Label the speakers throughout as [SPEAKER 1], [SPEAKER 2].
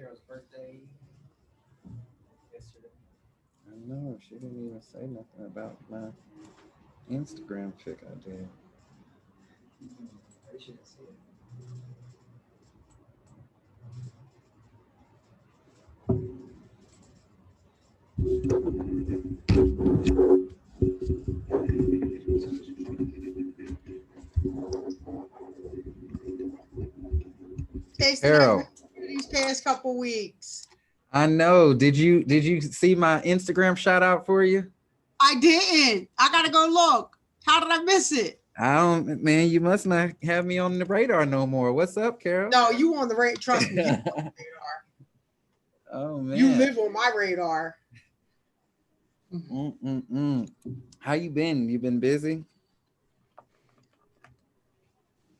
[SPEAKER 1] Carol's birthday yesterday.
[SPEAKER 2] I know, she didn't even say nothing about my Instagram pic I did.
[SPEAKER 1] I shouldn't see it.
[SPEAKER 3] Jason, I
[SPEAKER 2] Carol,
[SPEAKER 3] missed you these past couple weeks.
[SPEAKER 2] I know. Did you see my Instagram shout out for you?
[SPEAKER 3] I didn't. I gotta go look. How did I miss it?
[SPEAKER 2] I don't, man. You must not have me on the radar no more. What's up, Carol?
[SPEAKER 3] No, you on the radar. Trust me, you on the radar.
[SPEAKER 2] Oh
[SPEAKER 3] You
[SPEAKER 2] man.
[SPEAKER 3] live on my radar.
[SPEAKER 2] Mm-mm-mm. How you been? You been busy?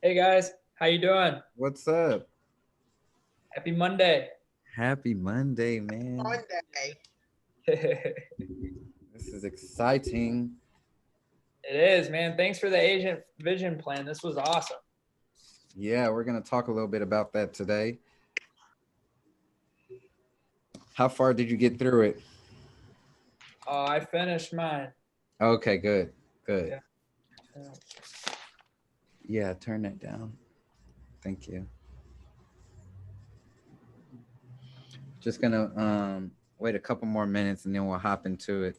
[SPEAKER 4] Hey guys, how you doing?
[SPEAKER 2] What's up?
[SPEAKER 4] Happy Monday.
[SPEAKER 2] Happy Monday, man.
[SPEAKER 3] Monday.
[SPEAKER 4] It
[SPEAKER 2] This is exciting.
[SPEAKER 4] is, man. Thanks for the Agent Vision Plan. This was awesome.
[SPEAKER 2] Yeah, we're gonna talk a little bit about that today. How far did you get through it?
[SPEAKER 4] I finished mine.
[SPEAKER 2] Okay, good, good.
[SPEAKER 4] Yeah.
[SPEAKER 2] Yeah, turn that down. Thank you. Just gonna wait a couple more minutes and then we'll hop into it.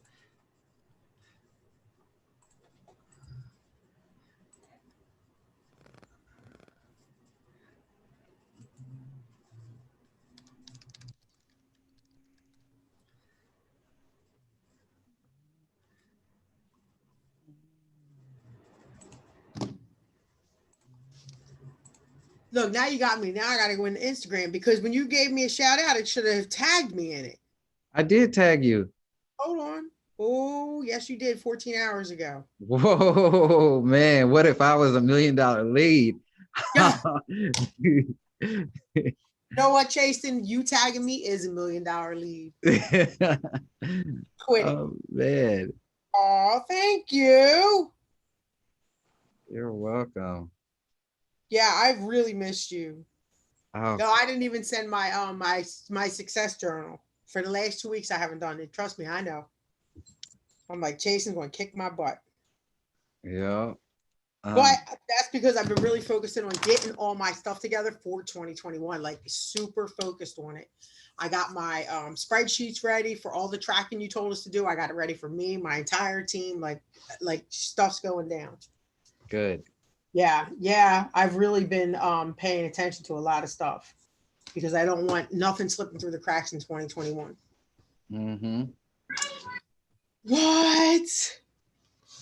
[SPEAKER 3] Look, now you got me. Now I gotta go into Instagram because when you gave me a shout out, it should have tagged me in it.
[SPEAKER 2] I did tag you.
[SPEAKER 3] Hold on. Oh, yes, you did 14 hours ago.
[SPEAKER 2] Whoa, man! What if I was $1 million lead?
[SPEAKER 3] Yeah. You know what, Chasten? You tagging me is $1 million lead. Quit it.
[SPEAKER 2] Oh man,
[SPEAKER 3] Oh, thank you.
[SPEAKER 2] you're welcome.
[SPEAKER 3] Yeah, I've really missed you.
[SPEAKER 2] Oh,
[SPEAKER 3] No, I didn't even send my success journal. For the last 2 weeks, I haven't done it. Trust me, I know. I'm like, Jason's going to kick my butt.
[SPEAKER 2] yeah.
[SPEAKER 3] But that's because I've been really focusing on getting all my stuff together for 2021, like super focused on it. I got my spreadsheets ready for all the tracking you told us to do. I got it ready for me, my entire team, like stuff's going down.
[SPEAKER 2] Good.
[SPEAKER 3] Yeah. I've really been paying attention to a lot of stuff because I don't want nothing slipping through the cracks in 2021.
[SPEAKER 2] Mm-hmm.
[SPEAKER 3] What?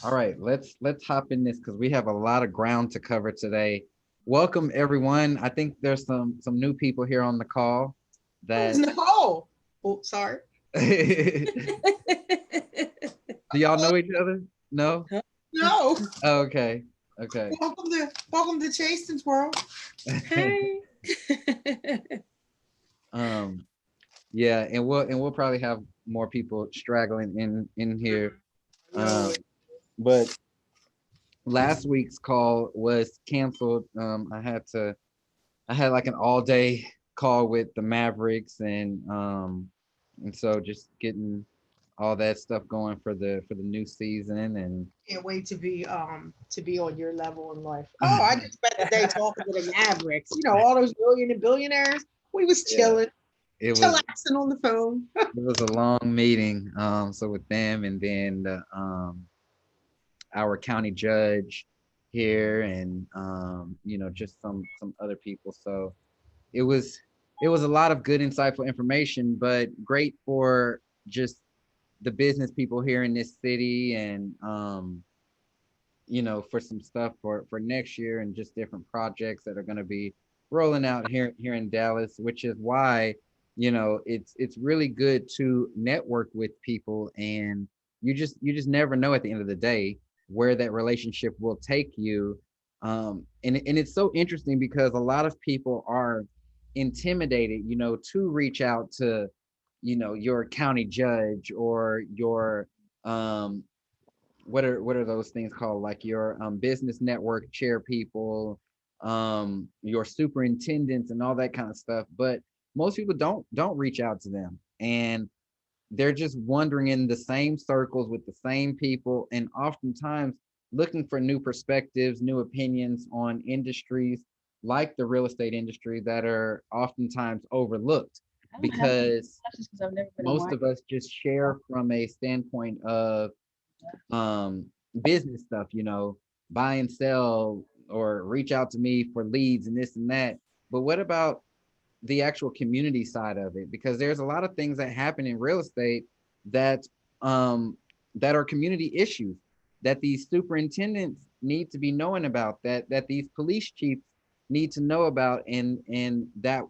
[SPEAKER 2] All right, let's hop in this because we have a lot of ground to cover today. Welcome everyone. I think there's some new people here on the call.
[SPEAKER 3] Who's
[SPEAKER 2] That
[SPEAKER 3] Nicole? Oh, sorry.
[SPEAKER 2] do y'all know each other? No.
[SPEAKER 3] No.
[SPEAKER 2] Oh, okay. Okay.
[SPEAKER 3] Welcome to Chasten's world.
[SPEAKER 5] Hey.
[SPEAKER 2] Yeah, and we'll probably have more people straggling in here. But last week's call was canceled. I had like an all day call with the Mavericks and so just getting all that stuff going for the new season and
[SPEAKER 3] Can't wait to be on your level in life. Oh, I just spent the day talking to the Mavericks. You know, all those million and billionaires. We was chilling,
[SPEAKER 2] it was
[SPEAKER 3] chillaxing on the phone.
[SPEAKER 2] it was a long meeting. So with them and then our county judge here and just some other people. So it was a lot of good insightful information, but great for just the business people here in this city and for some stuff for next year and just different projects that are going to be rolling out here in Dallas, which is why it's really good to network with people, and you just never know at the end of the day where that relationship will take you. And it's so interesting because a lot of people are intimidated to reach out to your county judge or your what are those things called, like your business network chair people, your superintendents and all that kind of stuff. But most people don't reach out to them, and they're just wandering in the same circles with the same people, and oftentimes looking for new perspectives, new opinions on industries like the real estate industry that are oftentimes overlooked
[SPEAKER 1] I don't have any
[SPEAKER 2] because
[SPEAKER 1] questions because I've never been in
[SPEAKER 2] most
[SPEAKER 1] market.
[SPEAKER 2] of us just share from a standpoint of um business stuff, buy and sell or reach out to me for leads and this and that. But what about the actual community side of it? Because there's a lot of things that happen in real estate that um that are community issues that these superintendents need to be knowing about, that these police chiefs need to know about, and that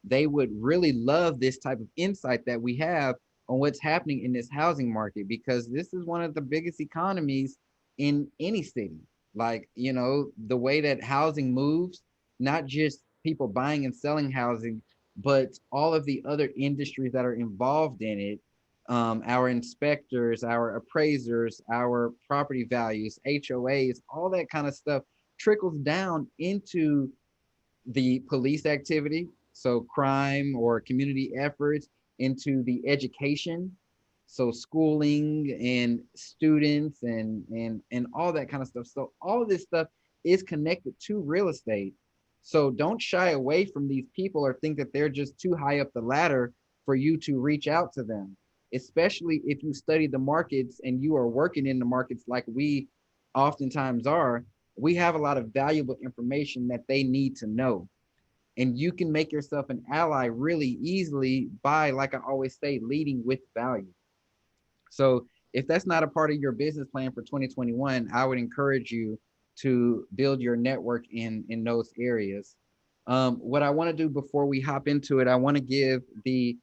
[SPEAKER 2] they would really love this type of insight that we have on what's happening in this housing market, because this is one of the biggest economies in any city. Like, the way that housing moves, not just people buying and selling housing, but all of the other industries that are involved in it, our inspectors, our appraisers, our property values, HOAs, all that kind of stuff trickles down into the police activity, so crime or community efforts, into the education, so schooling and students and all that kind of stuff. So all of this stuff is connected to real estate. So don't shy away from these people or think that they're just too high up the ladder for you to reach out to them, especially if you study the markets and you are working in the markets like we oftentimes are. We have a lot of valuable information that they need to know. And you can make yourself an ally really easily by, like I always say, leading with value. So if that's not a part of your business plan for 2021, I would encourage you to build your network in those areas. What I want to do before we hop into it, I want to give the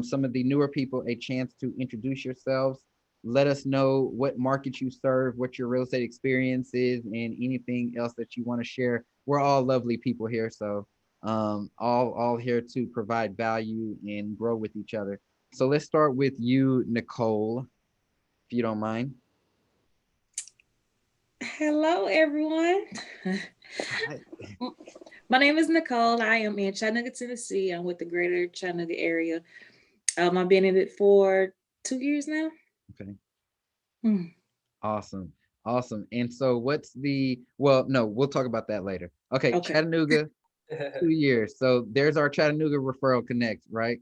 [SPEAKER 2] some of the newer people a chance to introduce yourselves. Let us know what market you serve, what your real estate experience is, and anything else that you want to share. We're all lovely people here, so all here to provide value and grow with each other. So let's start with you, Nicole, if you don't mind.
[SPEAKER 1] Hello, everyone.
[SPEAKER 2] Hi.
[SPEAKER 1] My name is Nicole. I am in Chattanooga, Tennessee. I'm with the greater Chattanooga area. I've been in it for 2 years now.
[SPEAKER 2] Okay.
[SPEAKER 1] Hmm.
[SPEAKER 2] Awesome. Awesome. And so what's well, no, we'll talk about that later. Okay,
[SPEAKER 1] Okay.
[SPEAKER 2] Chattanooga, 2 years. So there's our Chattanooga Referral Connect, right?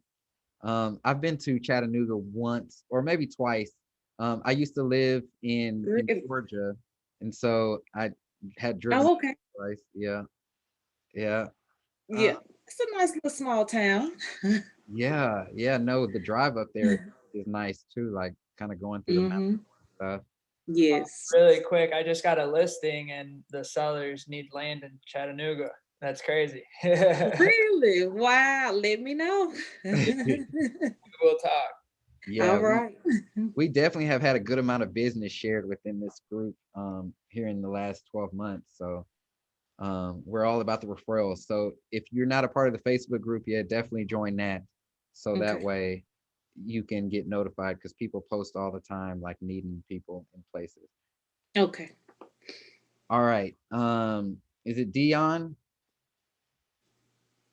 [SPEAKER 2] I've been to Chattanooga once or maybe twice. I used to live in
[SPEAKER 1] Great.
[SPEAKER 2] Georgia, and so I had driven
[SPEAKER 1] Oh, okay.
[SPEAKER 2] twice. Yeah, yeah.
[SPEAKER 1] Yeah.
[SPEAKER 2] Uh,
[SPEAKER 1] It's a nice little small town.
[SPEAKER 2] yeah, yeah. No, the drive up there is nice too, like kind of going through the mountains
[SPEAKER 1] Hmm.
[SPEAKER 2] and stuff.
[SPEAKER 1] Yes.
[SPEAKER 4] Really quick, I just got a listing and the sellers need land in Chattanooga. That's crazy.
[SPEAKER 1] Really? Wow. Let me know.
[SPEAKER 4] We'll talk.
[SPEAKER 2] Yeah,
[SPEAKER 1] All right.
[SPEAKER 2] we definitely have had a good amount of business shared within this group here in the last 12 months. So we're all about the referrals. So if you're not a part of the Facebook group yet, definitely join that. So that
[SPEAKER 1] Okay.
[SPEAKER 2] way you can get notified because people post all the time, like needing people in places.
[SPEAKER 1] Okay.
[SPEAKER 2] All right. Is it Dion?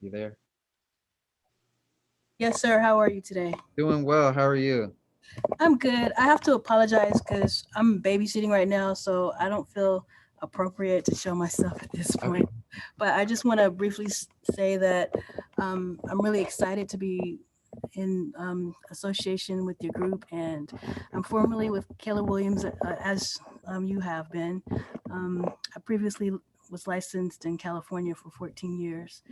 [SPEAKER 2] You there?
[SPEAKER 5] Yes, sir. How are you today?
[SPEAKER 2] Doing well. How are you?
[SPEAKER 5] I'm good. I have to apologize because I'm babysitting right now, so I don't feel appropriate to show myself at this
[SPEAKER 2] Okay.
[SPEAKER 5] point. But I just want to briefly say that I'm really excited to be in association with your group, and I'm formerly with Keller Williams, as you have been. I previously was licensed in California for 14 years.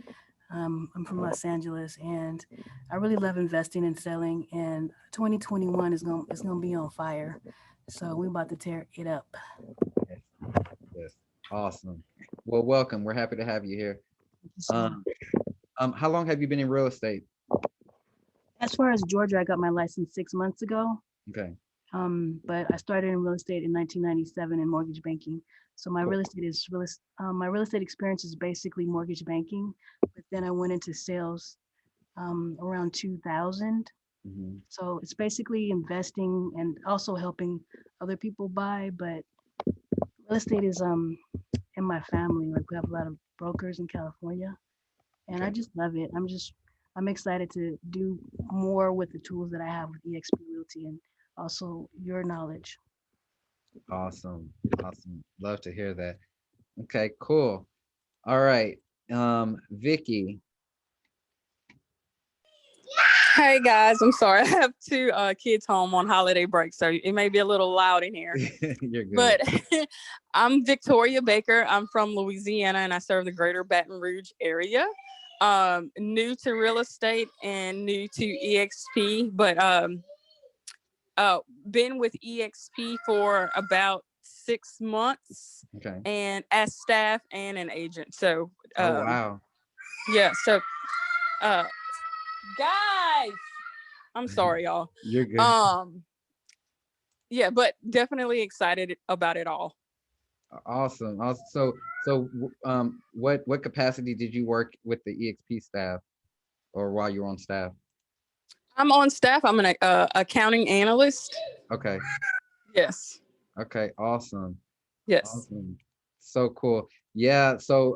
[SPEAKER 5] I'm from Los Angeles, and I really love investing and selling. And 2021 is gonna be on fire, so we're about to tear it up.
[SPEAKER 2] Yes. Yes. Awesome. Well, welcome. We're happy to have you here.
[SPEAKER 5] Thank you so much.
[SPEAKER 2] How long have you been in real estate?
[SPEAKER 5] As far as Georgia, I got my license 6 months ago.
[SPEAKER 2] Okay.
[SPEAKER 5] But I started in real estate in 1997 in mortgage banking. So my my real estate experience is basically mortgage banking. But then I went into sales around 2000.
[SPEAKER 2] Mhm.
[SPEAKER 5] So it's basically investing and also helping other people buy. But real estate is in my family. Like we have a lot of brokers in California, and I
[SPEAKER 2] Okay.
[SPEAKER 5] just love it. I'm just I'm excited to do more with the tools that I have with EXP Realty and also your knowledge.
[SPEAKER 2] Awesome. Awesome. Love to hear that. Okay, cool. All right. Vicky.
[SPEAKER 6] Hey guys, I'm sorry. I have two kids home on holiday break, so it may be a little loud in here.
[SPEAKER 2] You're good.
[SPEAKER 6] But I'm Victoria Baker. I'm from Louisiana and I serve the greater Baton Rouge area. New to real estate and new to EXP, but been with EXP for about 6 months
[SPEAKER 2] Okay.
[SPEAKER 6] and as staff and an agent. So
[SPEAKER 2] Oh, wow.
[SPEAKER 6] yeah, so guys, I'm sorry, y'all.
[SPEAKER 2] You're good.
[SPEAKER 6] Yeah, but definitely excited about it all.
[SPEAKER 2] Awesome. Also, what capacity did you work with the EXP staff or while you were on staff?
[SPEAKER 6] I'm on staff. I'm an accounting analyst.
[SPEAKER 2] Okay.
[SPEAKER 6] Yes.
[SPEAKER 2] Okay. Awesome.
[SPEAKER 6] Yes.
[SPEAKER 2] Awesome. So cool. Yeah. So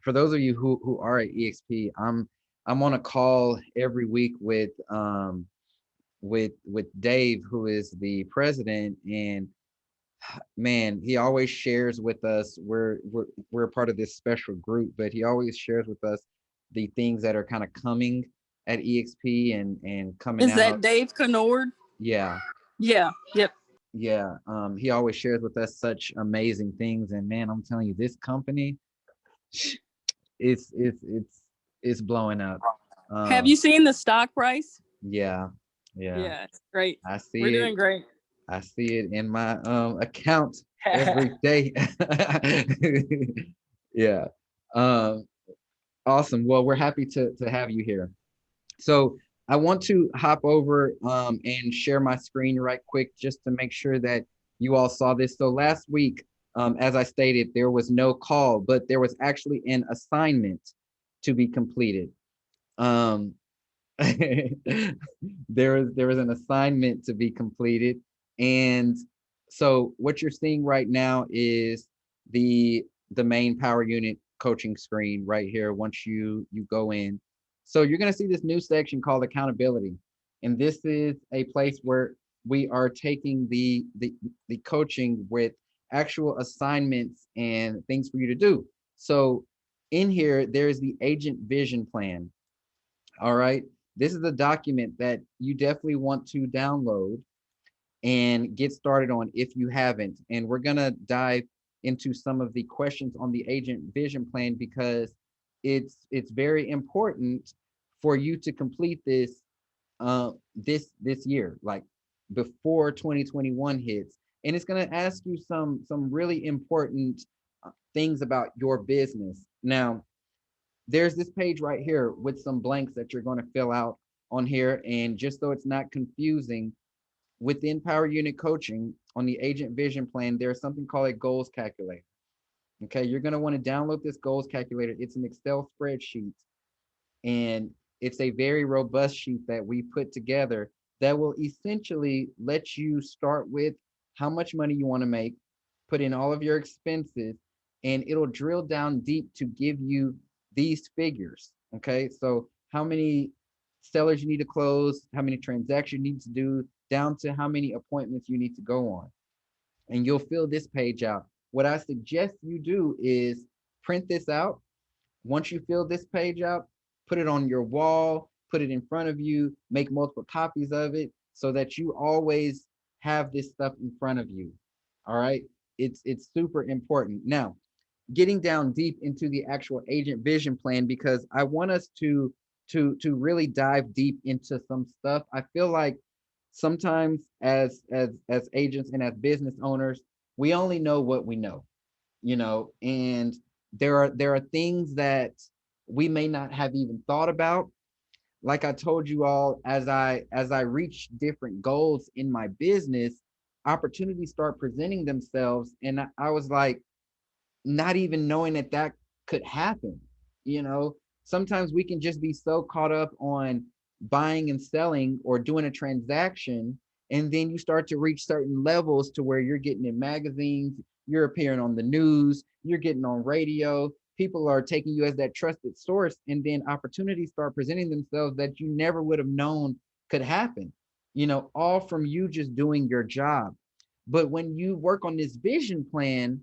[SPEAKER 2] for those of you who are at EXP, I'm on a call every week with Dave, who is the president, and man, he always shares with us. We're a part of this special group, but he always shares with us the things that are kind of coming at EXP and coming
[SPEAKER 6] Is that
[SPEAKER 2] out.
[SPEAKER 6] Dave Canord?
[SPEAKER 2] Yeah.
[SPEAKER 6] Yeah. Yep.
[SPEAKER 2] Yeah. He always shares with us such amazing things, and man, I'm telling you, this company, it's blowing up.
[SPEAKER 6] Have you seen the stock price?
[SPEAKER 2] Yeah. Yeah.
[SPEAKER 6] Yeah, it's great.
[SPEAKER 2] I see
[SPEAKER 6] We're
[SPEAKER 2] it.
[SPEAKER 6] doing great.
[SPEAKER 2] I see it in my account every day. Yeah. Awesome. Well, we're happy to have you here. So I want to hop over and share my screen right quick just to make sure that you all saw this. So last week, as I stated, there was no call, but there was actually an assignment to be completed. There was an assignment to be completed, and so what you're seeing right now is the main power unit coaching screen right here. Once you go in, so you're going to see this new section called accountability, and this is a place where we are taking the coaching with actual assignments and things for you to do. So in here there's the agent vision plan. All right. This is a document that you definitely want to download and get started on if you haven't. And we're going to dive into some of the questions on the agent vision plan because it's very important for you to complete this this year, like before 2021 hits. And it's going to ask you some really important things about your business. Now, there's this page right here with some blanks that you're going to fill out on here. And just so it's not confusing, within Power Unit Coaching on the Agent Vision Plan, there's something called a goals calculator. Okay, you're going to want to download this goals calculator. It's an Excel spreadsheet, and it's a very robust sheet that we put together that will essentially let you start with how much money you want to make, put in all of your expenses, and it'll drill down deep to give you these figures. Okay, so how many sellers you need to close, how many transactions you need to do, down to how many appointments you need to go on. And you'll fill this page out. What I suggest you do is print this out. Once you fill this page out, put it on your wall, put it in front of you, make multiple copies of it so that you always have this stuff in front of you. All right, it's super important. Now, getting down deep into the actual agent vision plan, because I want us to really dive deep into some stuff. I feel like sometimes as agents and as business owners, we only know what we know, and there are things that we may not have even thought about. Like I told you all, as I reach different goals in my business, opportunities start presenting themselves, and I was like, not even knowing that could happen. Sometimes we can just be so caught up on buying and selling or doing a transaction, and then you start to reach certain levels to where you're getting in magazines, you're appearing on the news, you're getting on radio, people are taking you as that trusted source, and then opportunities start presenting themselves that you never would have known could happen, all from you just doing your job. But when you work on this vision plan,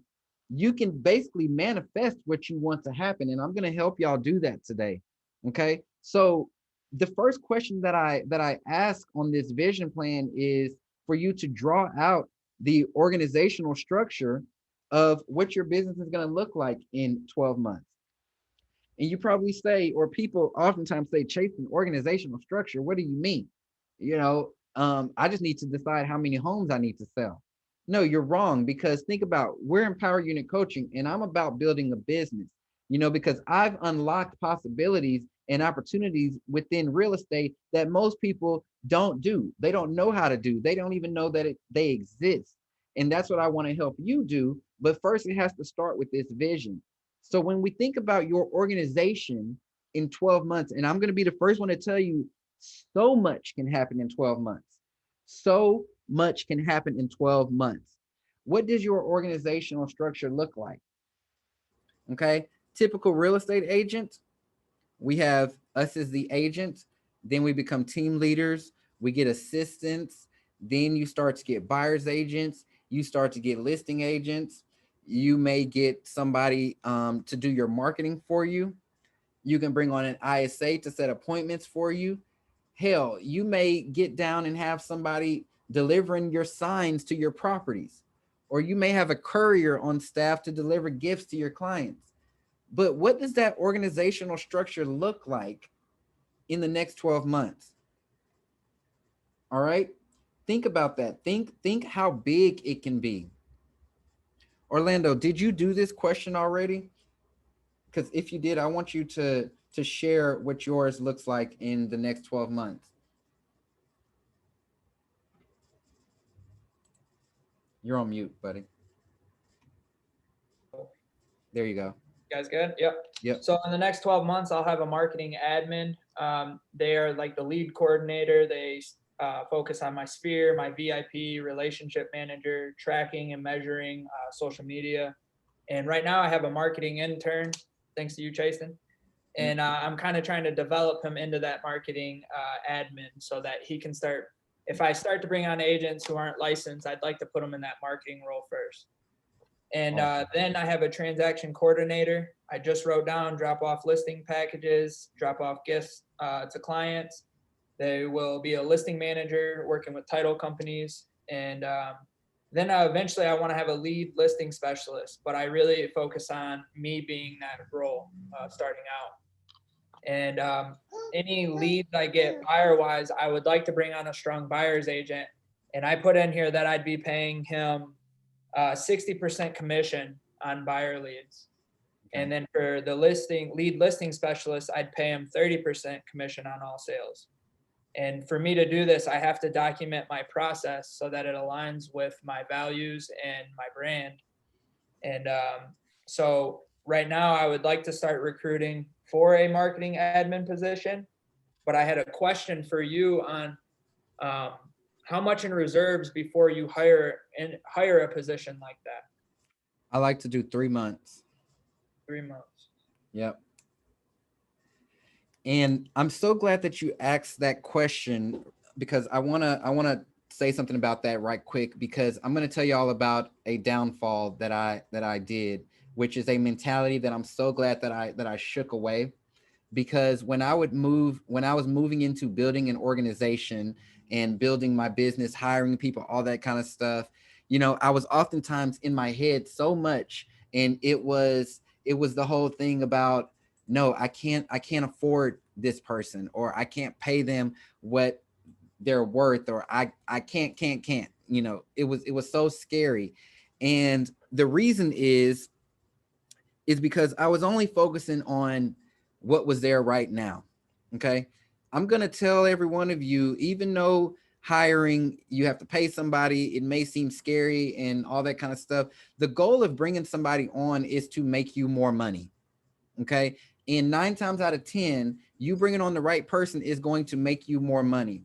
[SPEAKER 2] you can basically manifest what you want to happen. And I'm going to help y'all do that today. Okay. So the first question that I ask on this vision plan is for you to draw out the organizational structure of what your business is going to look like in 12 months. And you probably say, or people oftentimes say, Chase, an organizational structure, what do you mean? I just need to decide how many homes I need to sell. No, you're wrong, because think about, we're Empower Unit Coaching, and I'm about building a business, because I've unlocked possibilities and opportunities within real estate that most people don't do. They don't know how to do. They don't even know that they exist. And that's what I want to help you do. But first, it has to start with this vision. So when we think about your organization in 12 months, and I'm going to be the first one to tell you, so much can happen in 12 months. So much can happen in 12 months. What does your organizational structure look like? Okay. Typical real estate agent, we have us as the agent, then we become team leaders, we get assistants, then you start to get buyer's agents, you start to get listing agents, you may get somebody to do your marketing for you. You can bring on an ISA to set appointments for you. Hell, you may get down and have somebody delivering your signs to your properties, or you may have a courier on staff to deliver gifts to your clients. But what does that organizational structure look like in the next 12 months? All right. Think about that. Think how big it can be. Orlando, did you do this question already? Because if you did, I want you to share what yours looks like in the next 12 months. You're on mute, buddy. There you go.
[SPEAKER 4] You guys good? Yep.
[SPEAKER 2] Yep.
[SPEAKER 4] So in the next 12 months, I'll have a marketing admin. They are like the lead coordinator. They focus on my sphere, my VIP, relationship manager, tracking and measuring social media. And right now I have a marketing intern, thanks to you, Chasen. And I'm kind of trying to develop him into that marketing admin so that he can start. If I start to bring on agents who aren't licensed, I'd like to put them in that marketing role first. And then I have a transaction coordinator. I just wrote down drop off listing packages, drop off gifts to clients. They will be a listing manager working with title companies. And then eventually I want to have a lead listing specialist, but I really focus on me being that role starting out. And any leads I get buyer wise, I would like to bring on a strong buyer's agent. And I put in here that I'd be paying him 60% commission on buyer leads. And then for the lead listing specialist, I'd pay him 30% commission on all sales. And for me to do this, I have to document my process so that it aligns with my values and my brand. And so right now I would like to start recruiting for a marketing admin position, but I had a question for you on how much in reserves before you hire a position like that?
[SPEAKER 2] I like to do 3 months.
[SPEAKER 4] 3 months.
[SPEAKER 2] Yep. And I'm so glad that you asked that question, because I wanna say something about that right quick, because I'm gonna tell you all about a downfall that I did, which is a mentality that I'm so glad that I shook away. Because when I was moving into building an organization and building my business, hiring people, all that kind of stuff, I was oftentimes in my head so much, and it was the whole thing about, no, I can't afford this person, or I can't pay them what they're worth, or I can't, it was so scary. And the reason is because I was only focusing on what was there right now. Okay. I'm going to tell every one of you, even though hiring, you have to pay somebody, it may seem scary and all that kind of stuff. The goal of bringing somebody on is to make you more money. Okay. And 9 times out of 10, you bringing on the right person is going to make you more money.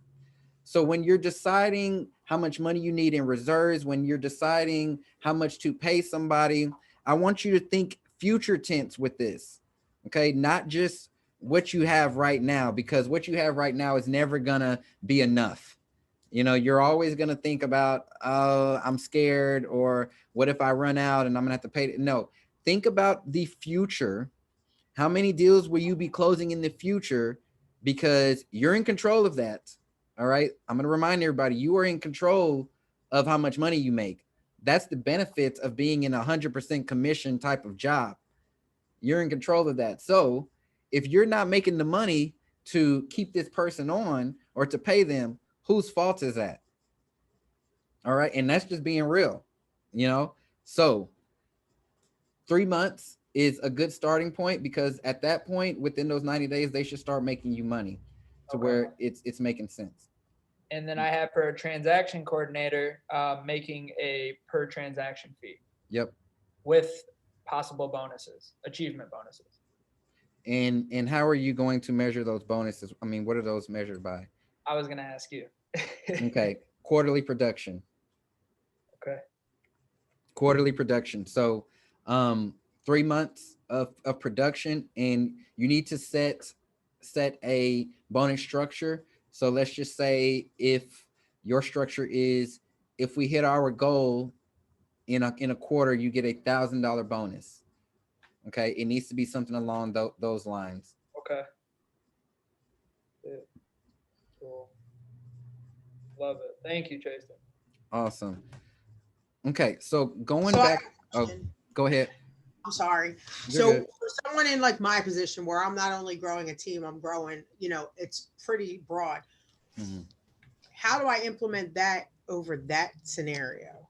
[SPEAKER 2] So when you're deciding how much money you need in reserves, when you're deciding how much to pay somebody, I want you to think future tense with this. Okay, not just what you have right now, because what you have right now is never gonna be enough. You know, you're always gonna think about, oh, I'm scared, or what if I run out and I'm gonna have to pay? No, think about the future. How many deals will you be closing in the future? Because you're in control of that. All right. I'm going to remind everybody, you are in control of how much money you make. That's the benefits of being in 100% commission type of job. You're in control of that. So if you're not making the money to keep this person on or to pay them, whose fault is that? All right. And that's just being real, you know? So 3 months is a good starting point, because at that point, within those 90 days, they should start making you money to
[SPEAKER 4] Okay.
[SPEAKER 2] where it's making sense.
[SPEAKER 4] And then I have for a transaction coordinator, making a per transaction fee
[SPEAKER 2] Yep.
[SPEAKER 4] with possible bonuses, achievement bonuses.
[SPEAKER 2] And how are you going to measure those bonuses? I mean, what are those measured by?
[SPEAKER 4] I was gonna ask you.
[SPEAKER 2] Okay. Quarterly production.
[SPEAKER 4] Okay.
[SPEAKER 2] Quarterly production. So 3 months of production, and you need to set a bonus structure. So let's just say if your structure is, if we hit our goal in a quarter, you get $1,000 bonus. Okay, it needs to be something along those lines.
[SPEAKER 4] Okay. Good. Cool. Love it. Thank you, Jason.
[SPEAKER 2] Awesome. Okay, so going
[SPEAKER 3] So I
[SPEAKER 2] back,
[SPEAKER 3] have a
[SPEAKER 2] oh,
[SPEAKER 3] question.
[SPEAKER 2] go ahead.
[SPEAKER 3] I'm sorry.
[SPEAKER 2] You're
[SPEAKER 3] So
[SPEAKER 2] good.
[SPEAKER 3] for someone in like my position where I'm not only growing a team, I'm growing, it's pretty broad.
[SPEAKER 2] Mhm.
[SPEAKER 3] How do I implement that over that scenario?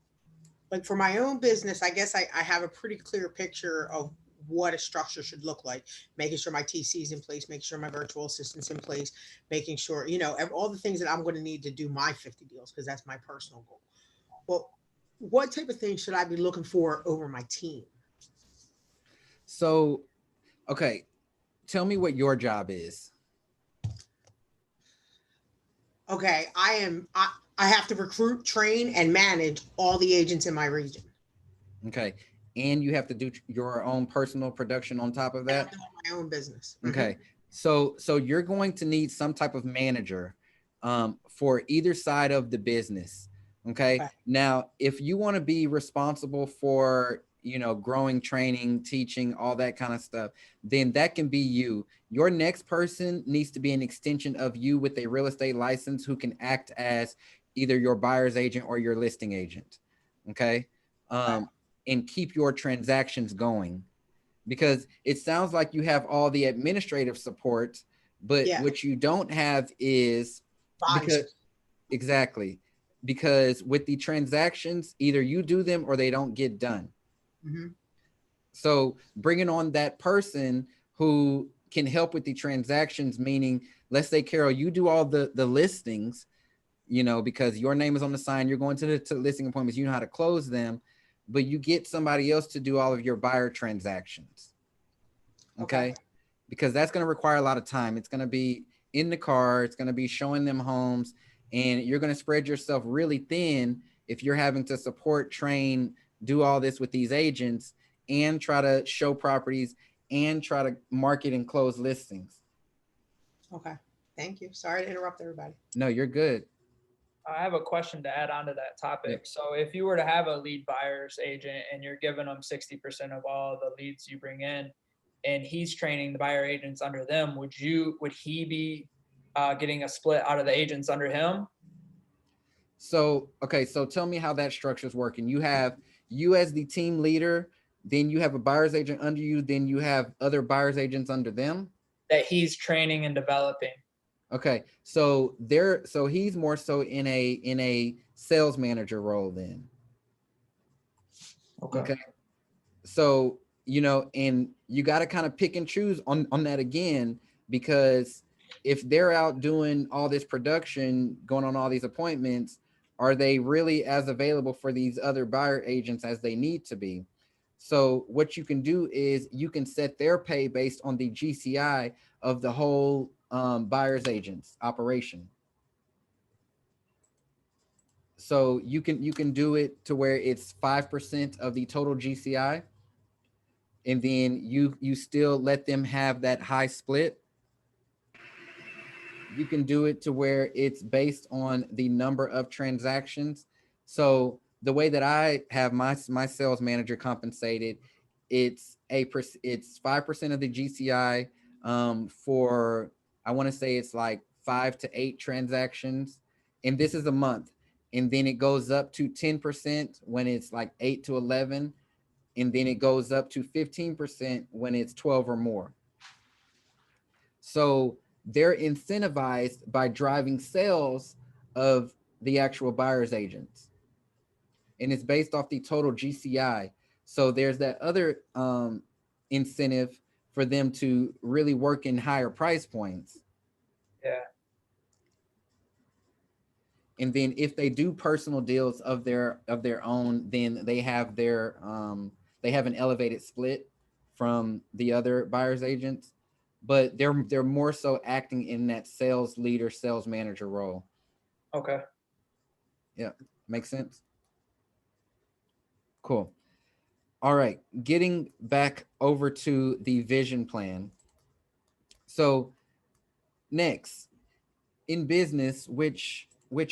[SPEAKER 3] Like for my own business, I guess I have a pretty clear picture of what a structure should look like, making sure my TC is in place, making sure my virtual assistant's in place, making sure, all the things that I'm going to need to do my 50 deals, because that's my personal goal. Well, what type of things should I be looking for over my team?
[SPEAKER 2] So, okay, tell me what your job is.
[SPEAKER 3] Okay, I have to recruit, train, and manage all the agents in my region.
[SPEAKER 2] Okay, and you have to do your own personal production on top of
[SPEAKER 3] I
[SPEAKER 2] that.
[SPEAKER 3] have to own my own business. Mhm.
[SPEAKER 2] Okay, so you're going to need some type of manager for either side of the business. Okay,
[SPEAKER 3] Okay.
[SPEAKER 2] now if you want to be responsible for, growing, training, teaching, all that kind of stuff, then that can be you. Your next person needs to be an extension of you with a real estate license, who can act as either your buyer's agent or your listing agent. Okay, and keep your transactions going. Because it sounds like you have all the administrative support, but
[SPEAKER 3] Yeah.
[SPEAKER 2] what you don't have is,
[SPEAKER 3] Bodies.
[SPEAKER 2] exactly, because with the transactions, either you do them or they don't get done.
[SPEAKER 3] Mhm.
[SPEAKER 2] So bringing on that person who can help with the transactions, meaning, let's say, Carol, you do all the listings, because your name is on the sign, you're going to the listing appointments, you know how to close them, but you get somebody else to do all of your buyer transactions. Okay. Because that's going to require a lot of time. It's going to be in the car, it's going to be showing them homes, and you're going to spread yourself really thin if you're having to support, train, do all this with these agents, and try to show properties and try to market and close listings.
[SPEAKER 3] Okay. Thank you. Sorry to interrupt everybody.
[SPEAKER 2] No, you're good.
[SPEAKER 4] I have a question to add on to that topic.
[SPEAKER 2] Yep.
[SPEAKER 4] So if you were to have a lead buyer's agent and you're giving them 60% of all the leads you bring in, and he's training the buyer agents under them, would he be getting a split out of the agents under him?
[SPEAKER 2] So, okay, so tell me how that structure is working. You have you as the team leader, then you have a buyer's agent under you, then you have other buyer's agents under them.
[SPEAKER 4] That he's training and developing.
[SPEAKER 2] Okay, so he's more so in a sales manager role then. Okay. So, and you got to kind of pick and choose on that again, because if they're out doing all this production, going on all these appointments, are they really as available for these other buyer agents as they need to be? So what you can do is you can set their pay based on the GCI of the whole buyer's agent's operation. So you can do it to where it's 5% of the total GCI. and then you still let them have that high split. You can do it to where it's based on the number of transactions. So the way that I have my sales manager compensated, it's 5% of the GCI, for, I want to say it's like 5 to 8 transactions, and this is a month, and then it goes up to 10% when it's like 8 to 11, and then it goes up to 15% when it's 12 or more. So they're incentivized by driving sales of the actual buyer's agents. And it's based off the total GCI. So there's that other incentive for them to really work in higher price points.
[SPEAKER 4] Yeah.
[SPEAKER 2] And then if they do personal deals of their own, then they have they have an elevated split from the other buyer's agents, but they're more so acting in that sales leader, sales manager role.
[SPEAKER 4] Okay.
[SPEAKER 2] Yeah, makes sense. Cool. All right, getting back over to the vision plan. So next, in business, which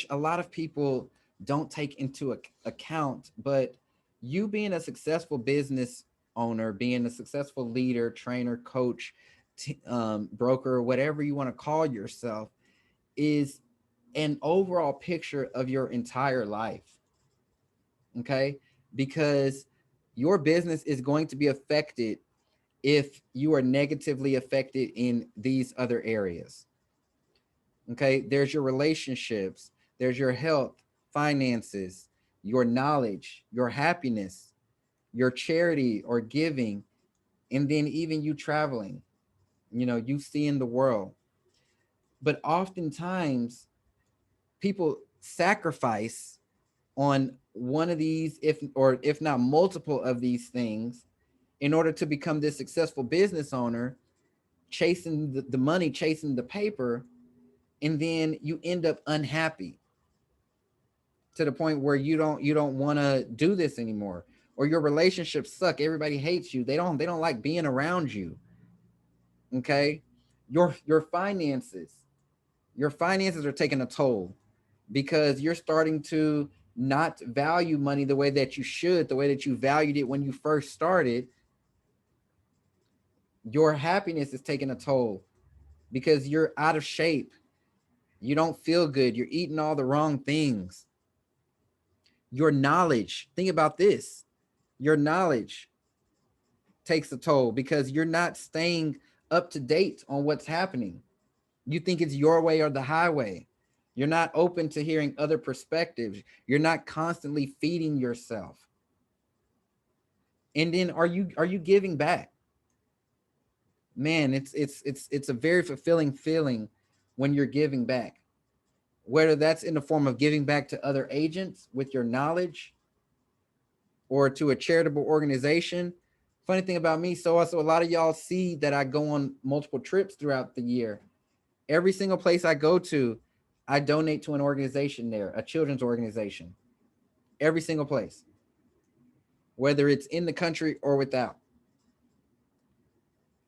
[SPEAKER 2] a lot of people don't take into account, but you being a successful business owner, being a successful leader, trainer, coach, broker, whatever you want to call yourself, is an overall picture of your entire life. Okay, because your business is going to be affected if you are negatively affected in these other areas. Okay, there's your relationships, there's your health, finances, your knowledge, your happiness, your charity or giving, and then even you traveling, you seeing the world. But oftentimes people sacrifice on one of these, if not multiple of these things, in order to become this successful business owner, chasing the money, chasing the paper, and then you end up unhappy to the point where you don't want to do this anymore, or your relationships suck, everybody hates you, they don't like being around you. Okay, your finances are taking a toll because you're starting to not value money the way that you should, the way that you valued it when you first started. Your happiness is taking a toll because you're out of shape. You don't feel good. You're eating all the wrong things. Your knowledge, think about this. Your knowledge takes a toll because you're not staying up to date on what's happening. You think it's your way or the highway. You're not open to hearing other perspectives. You're not constantly feeding yourself. And then are you giving back? Man, it's a very fulfilling feeling when you're giving back. Whether that's in the form of giving back to other agents with your knowledge or to a charitable organization. Funny thing about me, so a lot of y'all see that I go on multiple trips throughout the year. Every single place I go to, I donate to an organization there, a children's organization. Every single place, whether it's in the country or without.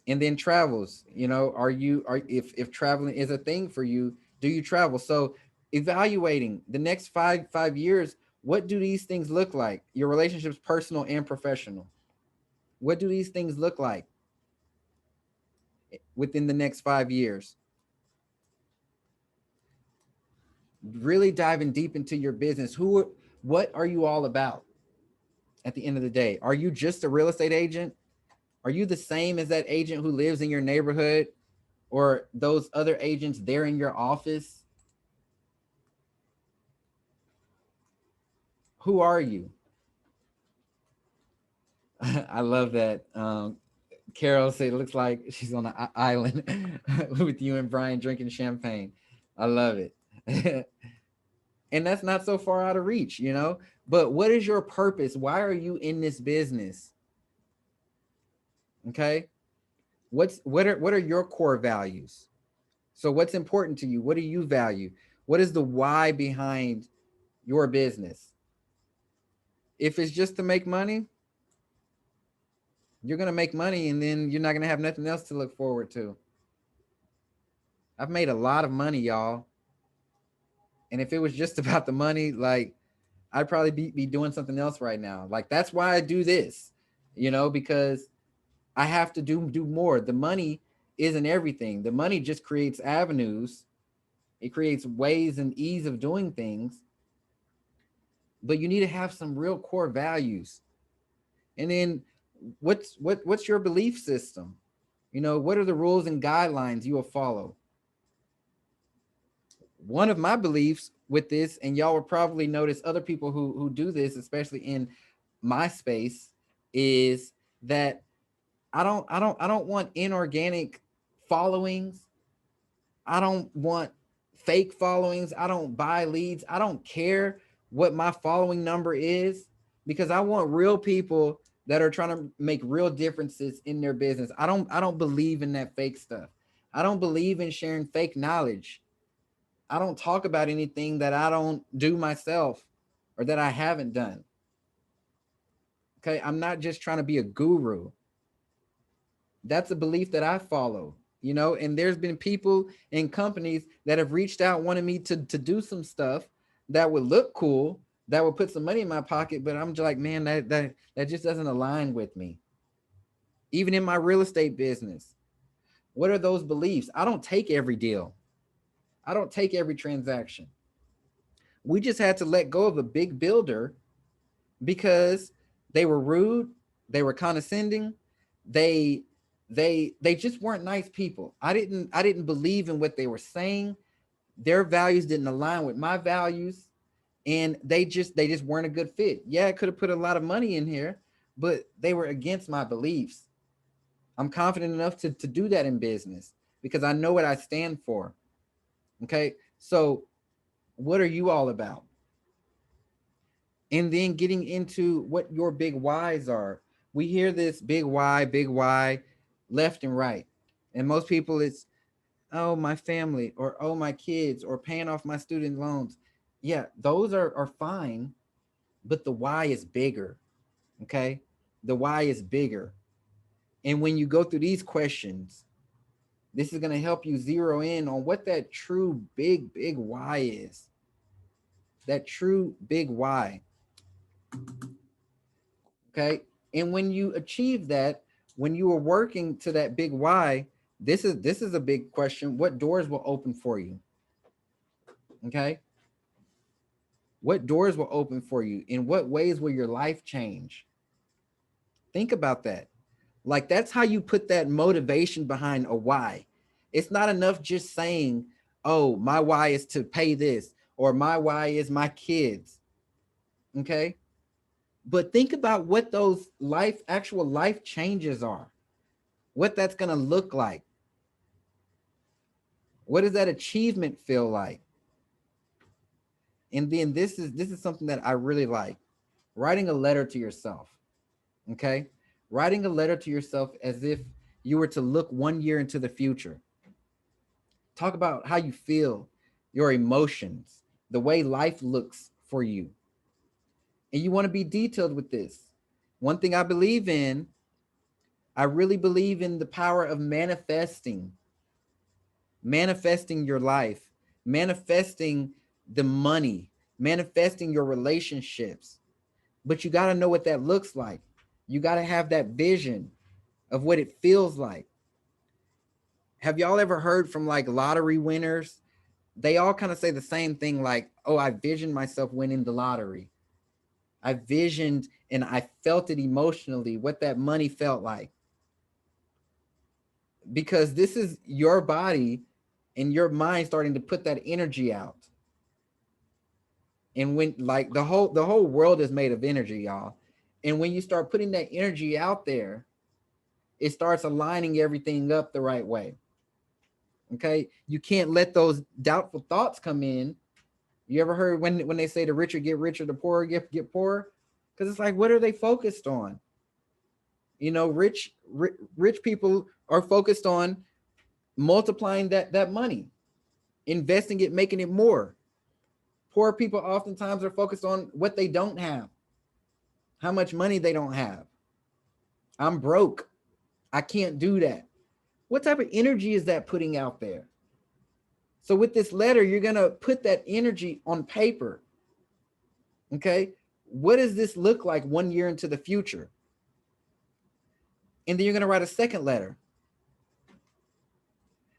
[SPEAKER 2] And then travels, if traveling is a thing for you, do you travel? So evaluating the next five years, what do these things look like? Your relationships, personal and professional. What do these things look like within the next 5 years? Really diving deep into your business. What are you all about at the end of the day? Are you just a real estate agent? Are you the same as that agent who lives in your neighborhood or those other agents there in your office? Who are you? I love that. Carol said it looks like she's on an island with you and Brian drinking champagne. I love it. And that's not so far out of reach, but what is your purpose? Why are you in this business? Okay. What are your core values? So what's important to you? What do you value? What is the why behind your business? If it's just to make money, You're going to make money and then you're not going to have nothing else to look forward to. I've made a lot of money, y'all. And if it was just about the money, like I'd probably be doing something else right now. Like that's why I do this, because I have to do more. The money isn't everything. The money just creates avenues. It creates ways and ease of doing things. But you need to have some real core values. And then what's your belief system? What are the rules and guidelines you will follow? One of my beliefs with this, and y'all will probably notice other people who do this, especially in my space, is that I don't want inorganic followings. I don't want fake followings. I don't buy leads. I don't care what my following number is, because I want real people that are trying to make real differences in their business. I don't believe in that fake stuff. I don't believe in sharing fake knowledge. I don't talk about anything that I don't do myself or that I haven't done. Okay, I'm not just trying to be a guru. That's a belief that I follow, and there's been people and companies that have reached out, wanting me to do some stuff that would look cool, that would put some money in my pocket, but I'm just like, man, that just doesn't align with me. Even in my real estate business, what are those beliefs? I don't take every deal. I don't take every transaction. We just had to let go of a big builder because they were rude, they were condescending, they just weren't nice people. I didn't believe in what they were saying. Their values didn't align with my values, and they just weren't a good fit. Yeah, I could have put a lot of money in here, but they were against my beliefs. I'm confident enough to do that in business because I know what I stand for. Okay, so what are you all about? And then getting into what your big whys are. We hear this big why, left and right. And most people, it's, oh, my family, or oh, my kids, or paying off my student loans. Yeah, those are fine, but the why is bigger. Okay, the why is bigger. And when you go through these questions, this is going to help you zero in on what that true big why is. That true big why. Okay. And when you achieve that, when you are working to that big why, this is a big question. What doors will open for you? Okay. What doors will open for you? In what ways will your life change? Think about that. Like, that's how you put that motivation behind a why. It's not enough just saying, oh, my why is to pay this, or my why is my kids. Okay. But think about what those actual life changes are, what that's going to look like. What does that achievement feel like? And then this is something that I really like. Writing a letter to yourself. Okay. Writing a letter to yourself as if you were to look 1 year into the future. Talk about how you feel, your emotions, the way life looks for you. And you want to be detailed with this. One thing I believe in, I really believe in the power of manifesting your life, manifesting the money, manifesting your relationships. But you got to know what that looks like. You got to have that vision of what it feels like. Have y'all ever heard from like lottery winners? They all kind of say the same thing, like, oh, I visioned myself winning the lottery. I visioned and I felt it emotionally, what that money felt like. Because this is your body and your mind starting to put that energy out. And when, like, the whole world is made of energy, y'all. And when you start putting that energy out there, it starts aligning everything up the right way. Okay. You can't let those doubtful thoughts come in. You ever heard when they say the richer get richer, the poorer get poorer? Because it's like, what are they focused on? Rich people are focused on multiplying that money, investing it, making it more. Poor people oftentimes are focused on what they don't have, how much money they don't have. I'm broke. I can't do that. What type of energy is that putting out there? So with this letter, you're going to put that energy on paper. Okay. What does this look like 1 year into the future? And then you're going to write a second letter.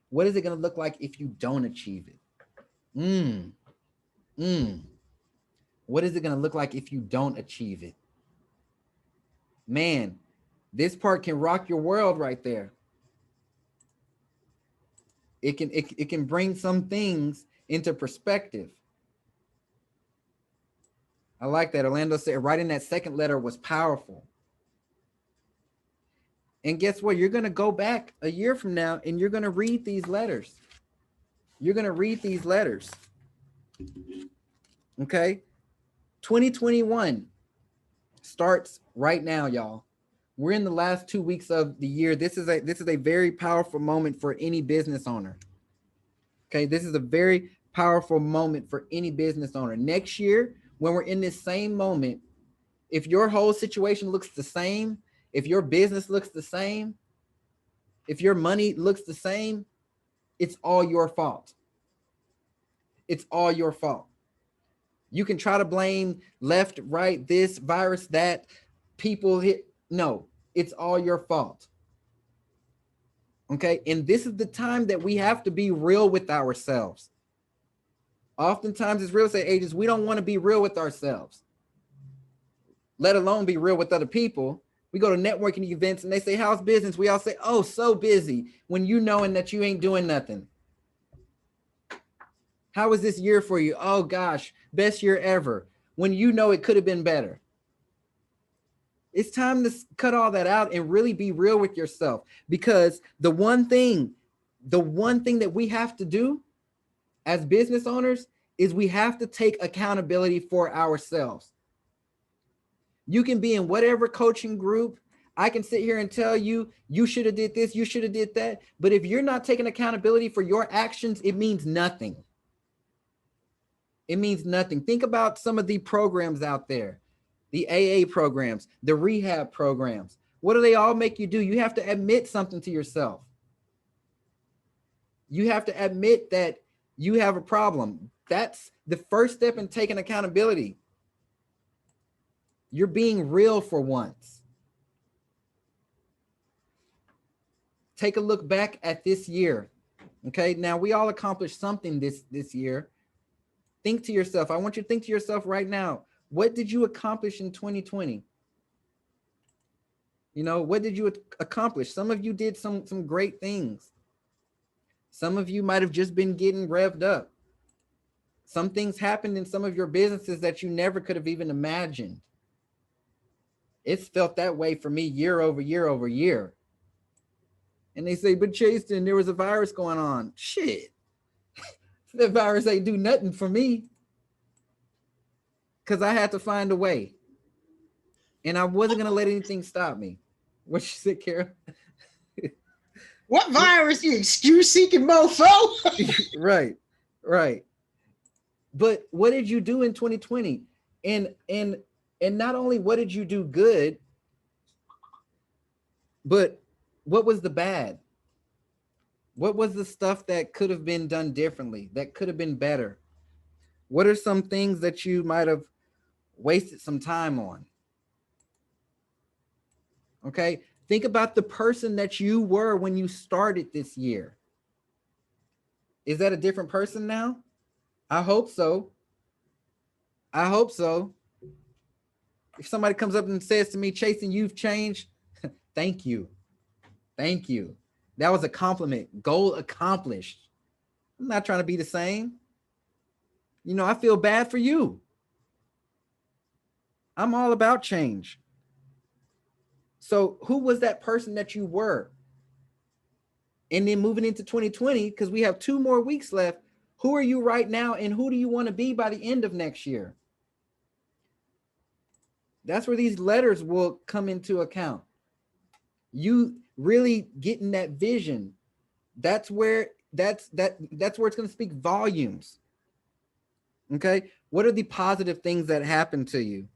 [SPEAKER 2] What is it going to look like if you don't achieve it? What is it going to look like if you don't achieve it? Man, this part can rock your world right there. It can bring some things into perspective. I like that. Orlando said writing that second letter was powerful. And guess what? You're going to go back a year from now and you're going to read these letters. You're going to read these letters. Okay. 2021 starts right now, y'all. We're in the last 2 weeks of the year. This is a very powerful moment for any business owner. Okay. This is a very powerful moment for any business owner. Next year, when we're in this same moment, if your whole situation looks the same, if your business looks the same, if your money looks the same, it's all your fault. It's all your fault. You can try to blame left, right, this virus, that, people hit. No, it's all your fault. Okay. And this is the time that we have to be real with ourselves. Oftentimes as real estate agents, we don't want to be real with ourselves, let alone be real with other people. We go to networking events and they say, how's business? We all say, oh, so busy, when you knowing that you ain't doing nothing. How was this year for you? Oh gosh, best year ever, when you know it could have been better. It's time to cut all that out and really be real with yourself, because the one thing that we have to do as business owners is we have to take accountability for ourselves. You can be in whatever coaching group. I can sit here and tell you, you should have did this, you should have did that. But if you're not taking accountability for your actions, it means nothing. It means nothing. Think about some of the programs out there, the AA programs, the rehab programs. What do they all make you do? You have to admit something to yourself. You have to admit that you have a problem. That's the first step in taking accountability. You're being real for once. Take a look back at this year. Okay, now we all accomplished something this year. Think to yourself. I want you to think to yourself right now. What did you accomplish in 2020? You know, what did you accomplish? Some of you did some great things. Some of you might have just been getting revved up. Some things happened in some of your businesses that you never could have even imagined. It's felt that way for me year over year over year. And they say, but Chasten, there was a virus going on. Shit. That virus ain't do nothing for me, because I had to find a way. And I wasn't going to let anything stop me. What you said, Carol?
[SPEAKER 3] What virus, you excuse-seeking mofo?
[SPEAKER 2] Right, right. But what did you do in 2020? And not only what did you do good, but what was the bad? What was the stuff that could have been done differently, that could have been better? What are some things that you might have wasted some time on? Okay, think about the person that you were when you started this year. Is that a different person now? I hope so. I hope so. If somebody comes up and says to me, Chasten, you've changed, thank you. Thank you. That was a compliment. Goal accomplished. I'm not trying to be the same. You know, I feel bad for you. I'm all about change. So who was that person that you were? And then moving into 2020, because we have 2 more weeks left, who are you right now and who do you want to be by the end of next year? That's where these letters will come into account. You really getting that vision. That's where it's going to speak volumes. Okay. What are the positive things that happen to you?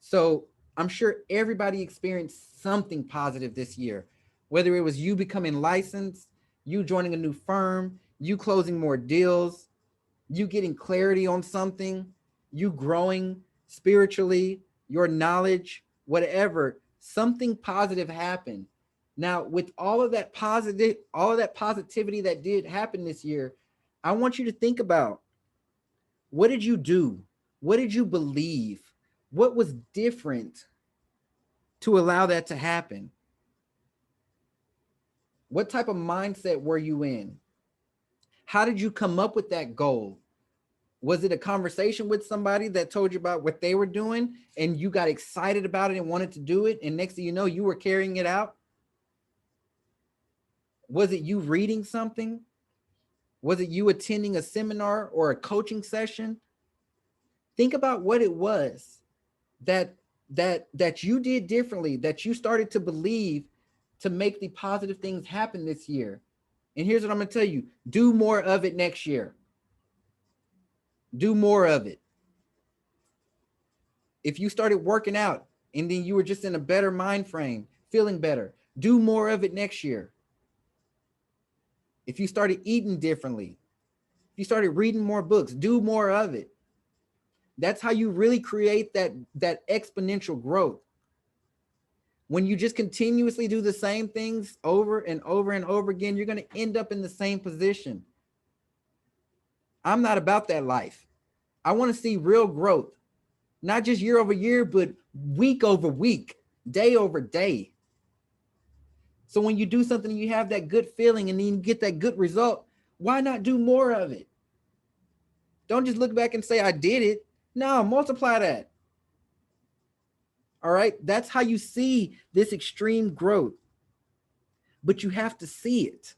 [SPEAKER 2] So I'm sure everybody experienced something positive this year, whether it was you becoming licensed, you joining a new firm, you closing more deals, you getting clarity on something, you growing spiritually, your knowledge, whatever, something positive happened. Now, with all of that positivity that did happen this year, I want you to think about, what did you do? What did you believe? What was different to allow that to happen? What type of mindset were you in? How did you come up with that goal? Was it a conversation with somebody that told you about what they were doing and you got excited about it and wanted to do it, and next thing you know, you were carrying it out? Was it you reading something? Was it you attending a seminar or a coaching session? Think about what it was that you did differently, that you started to believe to make the positive things happen this year. And here's what I'm going to tell you: do more of it next year. Do more of it. If you started working out and then you were just in a better mind frame, feeling better, do more of it next year. If you started eating differently, if you started reading more books, do more of it. That's how you really create that exponential growth. When you just continuously do the same things over and over and over again, you're going to end up in the same position. I'm not about that life. I want to see real growth, not just year over year, but week over week, day over day. So when you do something and you have that good feeling and then you get that good result, why not do more of it? Don't just look back and say, I did it. No, multiply that. All right. That's how you see this extreme growth. But you have to see it.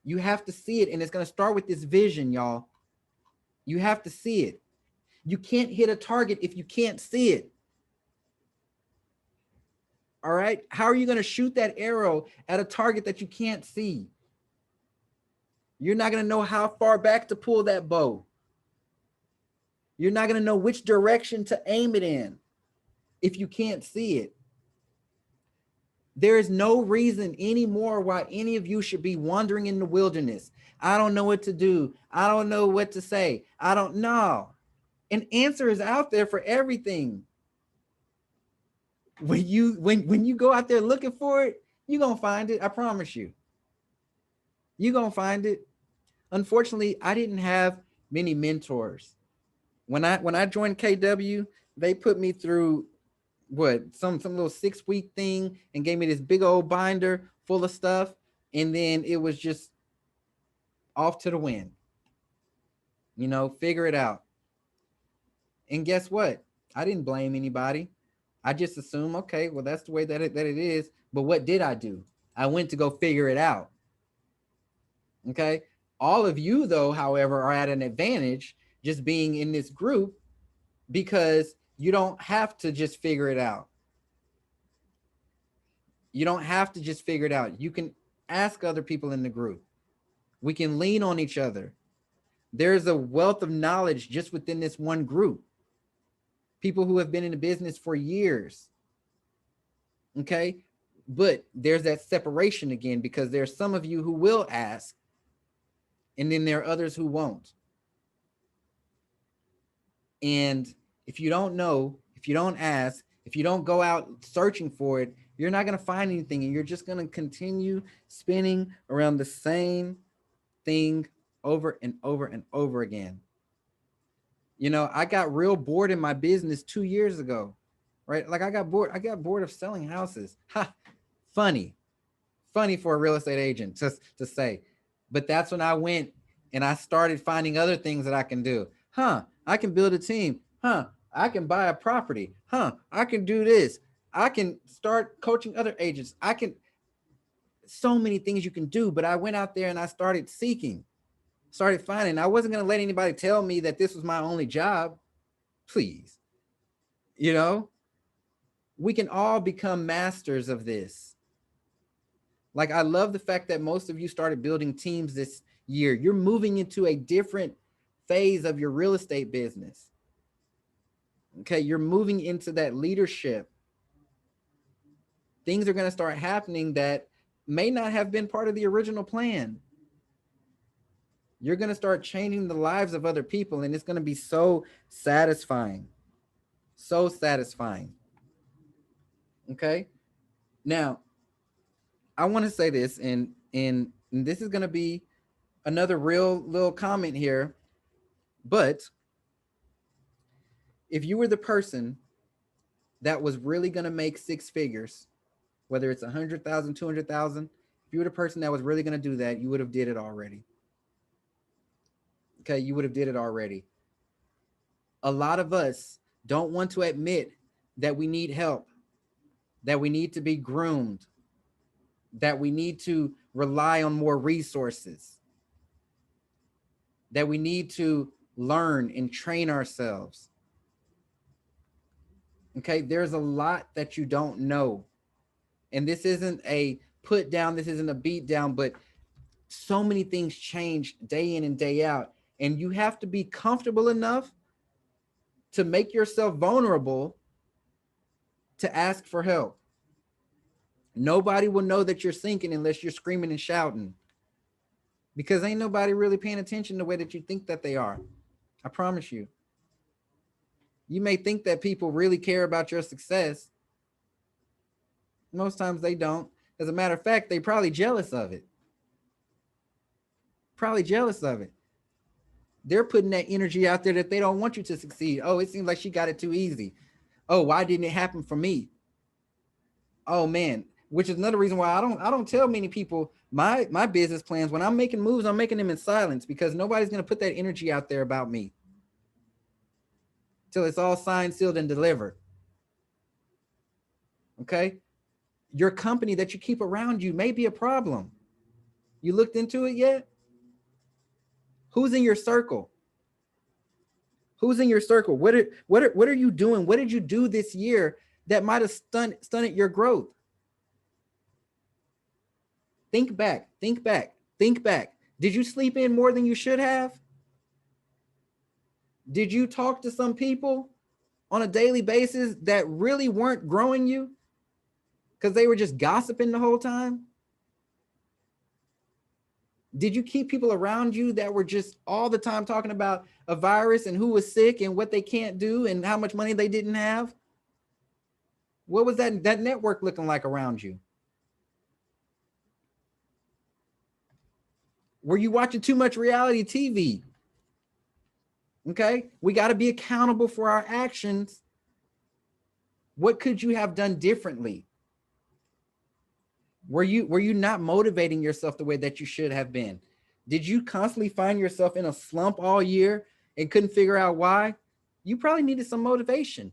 [SPEAKER 2] You have to see it. And it's going to start with this vision, y'all. You have to see it. You can't hit a target if you can't see it. All right. How are you going to shoot that arrow at a target that you can't see? You're not going to know how far back to pull that bow. You're not going to know which direction to aim it in if you can't see it. There is no reason anymore why any of you should be wandering in the wilderness. I don't know what to do. I don't know what to say. I don't know. An answer is out there for everything. When you go out there looking for it, you're going to find it. I promise you. You're going to find it. Unfortunately, I didn't have many mentors. When I joined KW, they put me through some little 6-week thing and gave me this big old binder full of stuff. And then it was just off to the wind, figure it out. And guess what? I didn't blame anybody. I just assumed, okay, well, that's the way that it is. But what did I do? I went to go figure it out. Okay. All of you, though, however, are at an advantage just being in this group, because you don't have to just figure it out. You don't have to just figure it out. You can ask other people in the group. We can lean on each other. There's a wealth of knowledge just within this one group. People who have been in the business for years. Okay. But there's that separation again, because there's some of you who will ask, and then there are others who won't. And if you don't know, if you don't ask, if you don't go out searching for it, you're not going to find anything, and you're just going to continue spinning around the same thing over and over and over again. I got real bored in my business 2 years ago, right? Like I got bored of selling houses. Ha, funny for a real estate agent to say. But that's when I went and I started finding other things that I can do. I can build a team. I can buy a property. I can do this. I can start coaching other agents. So many things you can do. But I went out there and I started seeking, started finding. I wasn't going to let anybody tell me that this was my only job. Please. We can all become masters of this. Like, I love the fact that most of you started building teams this year. You're moving into a different phase of your real estate business. Okay, you're moving into that leadership. things are going to start happening that may not have been part of the original plan. You're going to start changing the lives of other people, and it's going to be so satisfying. So satisfying. Okay. Now, I want to say this, and this is going to be another real little comment here, but if you were the person that was really going to make six figures, whether it's 100,000, 200,000, if you were the person that was really going to do that, you would have did it already. Okay, you would have did it already. A lot of us don't want to admit that we need help, that we need to be groomed, that we need to rely on more resources, that we need to learn and train ourselves. Okay, there's a lot that you don't know. And this isn't a put down, this isn't a beat down, but so many things change day in and day out. And you have to be comfortable enough to make yourself vulnerable to ask for help. Nobody will know that you're sinking unless you're screaming and shouting, because ain't nobody really paying attention the way that you think that they are. I promise you. You may think that people really care about your success. Most times they don't. As a matter of fact, they're probably jealous of it. Probably jealous of it. They're putting that energy out there that they don't want you to succeed. Oh, it seems like she got it too easy. Oh, why didn't it happen for me? Oh man, which is another reason why I don't tell many people my business plans. When I'm making moves, I'm making them in silence, because nobody's going to put that energy out there about me till it's all signed, sealed, and delivered. Okay? Your company that you keep around you may be a problem. You looked into it yet? Who's in your circle? Who's in your circle? What are you doing? What did you do this year that might have stunted your growth? Think back, think back, think back. Did you sleep in more than you should have? Did you talk to some people on a daily basis that really weren't growing you because they were just gossiping the whole time? Did you keep people around you that were just all the time talking about a virus and who was sick and what they can't do and how much money they didn't have? What was that network looking like around you? Were you watching too much reality TV? Okay, we got to be accountable for our actions. What could you have done differently? Were you not motivating yourself the way that you should have been? Did you constantly find yourself in a slump all year and couldn't figure out why? You probably needed some motivation.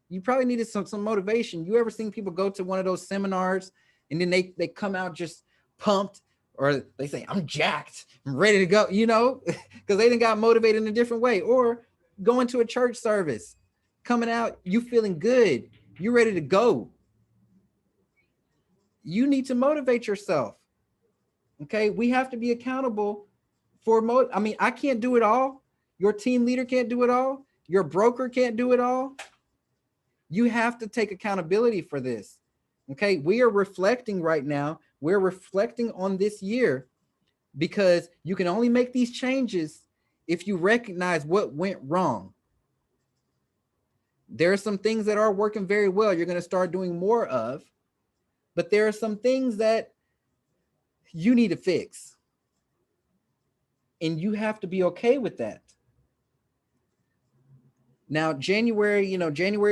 [SPEAKER 2] You probably needed some motivation. You ever seen people go to one of those seminars and then they come out just pumped, or they say, I'm jacked, I'm ready to go, because they didn't got motivated in a different way. Or going to a church service, coming out, you feeling good, you ready to go. You need to motivate yourself. Okay, we have to be accountable for I can't do it all. Your team leader can't do it all. Your broker can't do it all. You have to take accountability for this. Okay, we are reflecting right now. We're reflecting on this year, because you can only make these changes if you recognize what went wrong. There are some things that are working very well, you're going to start doing more of, but there are some things that you need to fix. And you have to be okay with that. Now, January is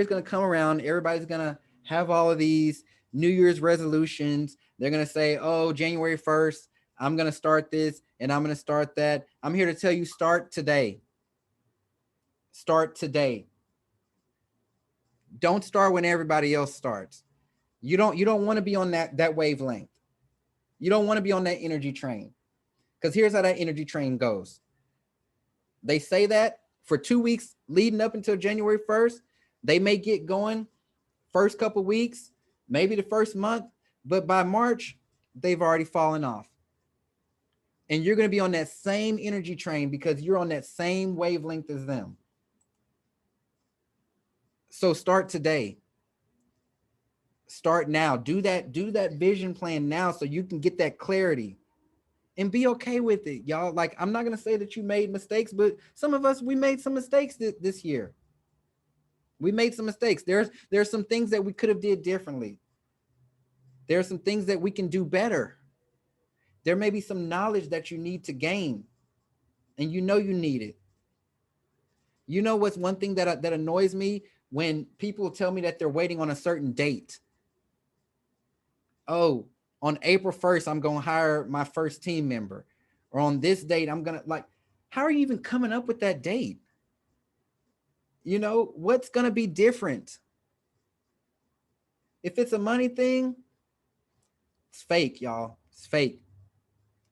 [SPEAKER 2] going to come around. Everybody's going to have all of these New Year's resolutions. They're going to say, oh, January 1st, I'm going to start this and I'm going to start that. I'm here to tell you, start today. Start today. Don't start when everybody else starts. You don't want to be on that wavelength. You don't want to be on that energy train, because here's how that energy train goes. They say that for 2 weeks leading up until January 1st, they may get going first couple weeks, maybe the first month, but by March, they've already fallen off. And you're going to be on that same energy train because you're on that same wavelength as them. So start today. Start now. Do that vision plan now so you can get that clarity and be okay with it, y'all. Like, I'm not going to say that you made mistakes, but some of us, we made some mistakes this year. We made some mistakes. There's some things that we could have did differently. There are some things that we can do better. There may be some knowledge that you need to gain, and you know you need it. You know what's one thing that annoys me? When people tell me that they're waiting on a certain date. Oh, on April 1st, I'm going to hire my first team member. Or on this date, I'm going to, like, how are you even coming up with that date? You know, what's going to be different? If it's a money thing, it's fake, y'all. It's fake.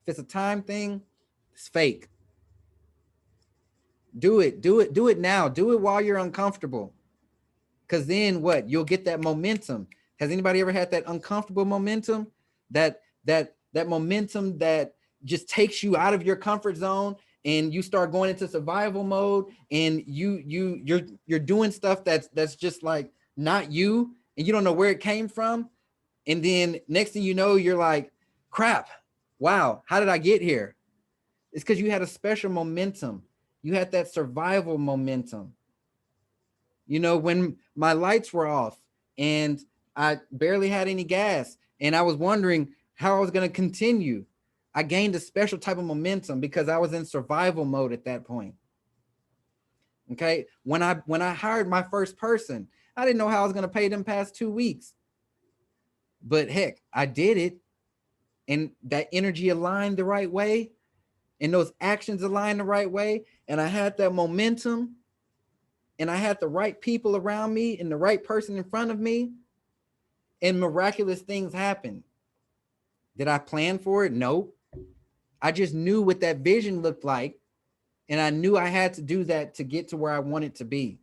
[SPEAKER 2] If it's a time thing, it's fake. Do it now. Do it while you're uncomfortable. Because then what? You'll get that momentum. Has anybody ever had that uncomfortable momentum? That momentum that just takes you out of your comfort zone and you start going into survival mode, and you're doing stuff that's just like not you, and you don't know where it came from. And then next thing you know, you're like, crap, wow, how did I get here? It's because you had a special momentum. You had that survival momentum. You know, when my lights were off and I barely had any gas and I was wondering how I was going to continue, I gained a special type of momentum because I was in survival mode at that point. Okay. When I hired my first person, I didn't know how I was going to pay them past 2 weeks, but heck, I did it. And that energy aligned the right way, and those actions aligned the right way. And I had that momentum, and I had the right people around me and the right person in front of me, and miraculous things happened. Did I plan for it? No. I just knew what that vision looked like, and I knew I had to do that to get to where I wanted to be.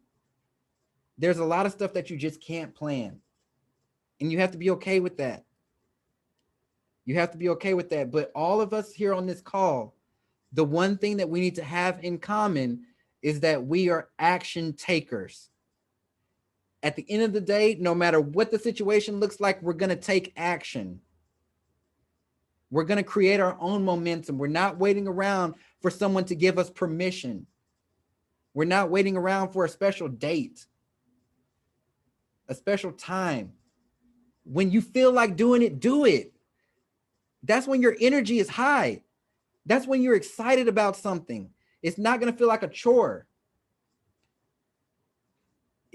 [SPEAKER 2] There's a lot of stuff that you just can't plan, and you have to be okay with that. You have to be okay with that. But all of us here on this call, the one thing that we need to have in common is that we are action takers. At the end of the day, no matter what the situation looks like, we're going to take action. We're going to create our own momentum. We're not waiting around for someone to give us permission. We're not waiting around for a special date, a special time. When you feel like doing it, do it. That's when your energy is high. That's when you're excited about something. It's not going to feel like a chore.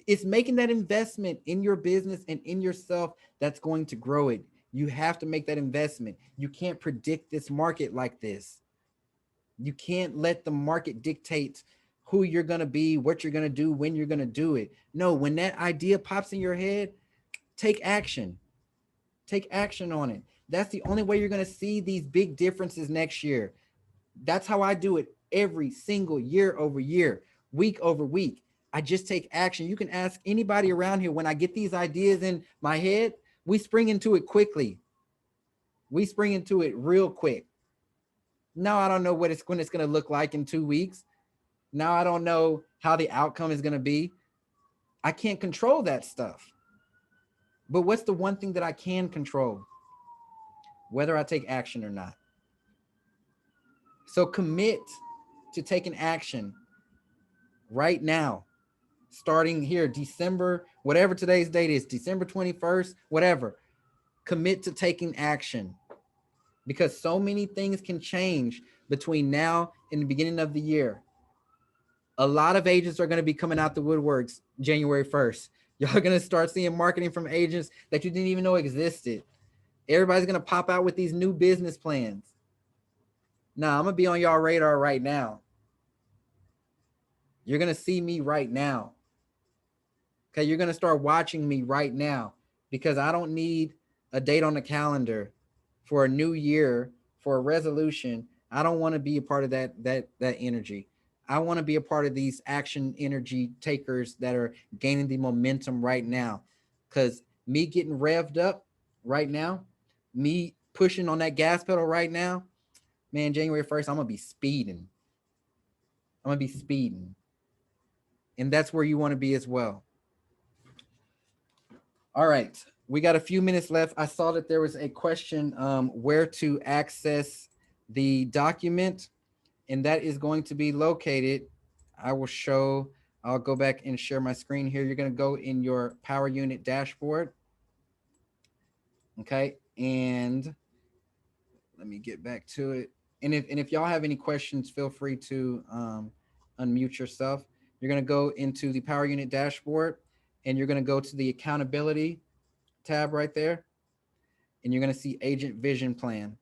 [SPEAKER 2] It's making that investment in your business and in yourself that's going to grow it. You have to make that investment. You can't predict this market like this. You can't let the market dictate who you're going to be, what you're going to do, when you're going to do it. No, when that idea pops in your head, take action. Take action on it. That's the only way you're going to see these big differences next year. That's how I do it every single year over year, week over week. I just take action. You can ask anybody around here. When I get these ideas in my head, we spring into it quickly. We spring into it real quick. Now I don't know when it's going to look like in 2 weeks. Now I don't know how the outcome is going to be. I can't control that stuff. But what's the one thing that I can control? Whether I take action or not. So commit to taking action right now, starting here, December, whatever today's date is, December 21st, whatever. Commit to taking action, because so many things can change between now and the beginning of the year. A lot of agents are going to be coming out the woodworks January 1st. Y'all are going to start seeing marketing from agents that you didn't even know existed. Everybody's going to pop out with these new business plans. Now, I'm going to be on y'all radar right now. You're going to see me right now. Okay, you're going to start watching me right now, because I don't need a date on the calendar for a new year, for a resolution. I don't want to be a part of that energy. I want to be a part of these action energy takers that are gaining the momentum right now. Because me getting revved up right now, me pushing on that gas pedal right now, man, January 1st, I'm going to be speeding. I'm going to be speeding. And that's where you want to be as well. All right. we got a few minutes left. I saw that there was a question where to access the document, and that is going to be located. I'll go back and share my screen here. You're going to go in your power unit dashboard. Okay. And let me get back to it. And if y'all have any questions, feel free to unmute yourself. You're going to go into the power unit dashboard, and you're going to go to the accountability tab right there, and you're going to see agent vision plan.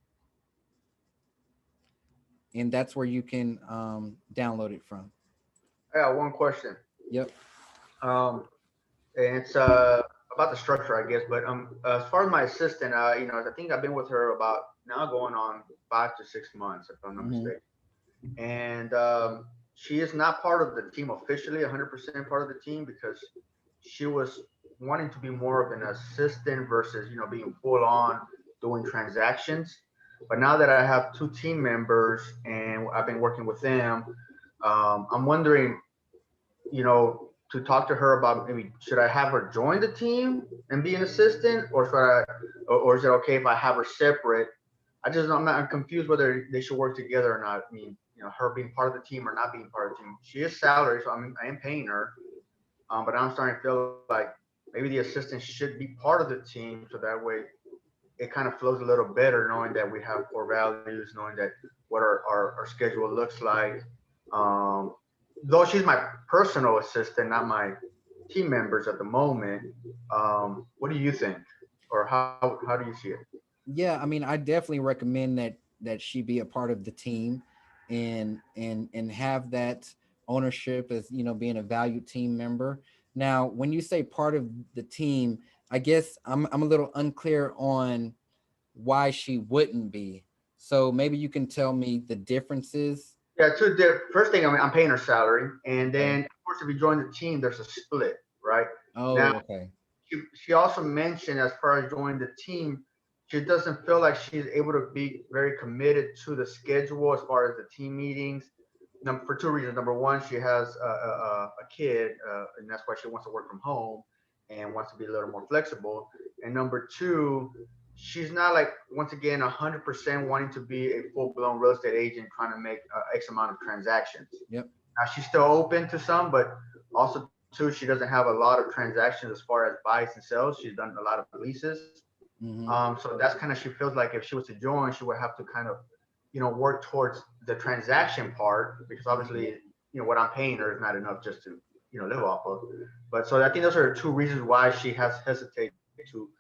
[SPEAKER 2] And that's where you can download it from.
[SPEAKER 7] I got one question.
[SPEAKER 2] Yep.
[SPEAKER 7] And it's about the structure, I guess. But as far as my assistant, you know, I think I've been with her about now going on 5 to 6 months, if I'm not mistaken. And she is not part of the team officially, 100% part of the team, because she was wanting to be more of an assistant versus, you know, being full on doing transactions. But now that I have 2 team members and I've been working with them, I'm wondering, you know, to talk to her about maybe should I have her join the team and be an assistant, or should or is it okay if I have her separate? I'm confused whether they should work together or not. I mean, you know, her being part of the team or not being part of the team. She is salary, so I am paying her, but I'm starting to feel like maybe the assistant should be part of the team, so that way it kind of flows a little better, knowing that we have core values, knowing that what our schedule looks like. Though she's my personal assistant, not my team members at the moment. What do you think, or how do you see it?
[SPEAKER 2] Yeah, I mean, I definitely recommend that she be a part of the team, and have that ownership as, you know, being a valued team member. Now, when you say part of the team, I guess I'm a little unclear on why she wouldn't be. So maybe you can tell me the differences.
[SPEAKER 7] Yeah, first thing, I'm paying her salary, and then of course, if you join the team, there's a split, right?
[SPEAKER 2] Oh,
[SPEAKER 7] Now,
[SPEAKER 2] okay.
[SPEAKER 7] she also mentioned, as far as joining the team, she doesn't feel like she's able to be very committed to the schedule as far as the team meetings. For 2 reasons. Number one, she has a kid, and that's why she wants to work from home and wants to be a little more flexible. And number two, she's not like, once again, 100% wanting to be a full-blown real estate agent trying to make X amount of transactions.
[SPEAKER 2] Yep.
[SPEAKER 7] Now, she's still open to some, but also too, she doesn't have a lot of transactions as far as buys and sells. She's done a lot of leases. So that's kind of, she feels like if she was to join, she would have to kind of, you know, work towards the transaction part, because obviously, you know, what I'm paying her is not enough just to, you know, live off of. But so I think those are 2 reasons why she has hesitated to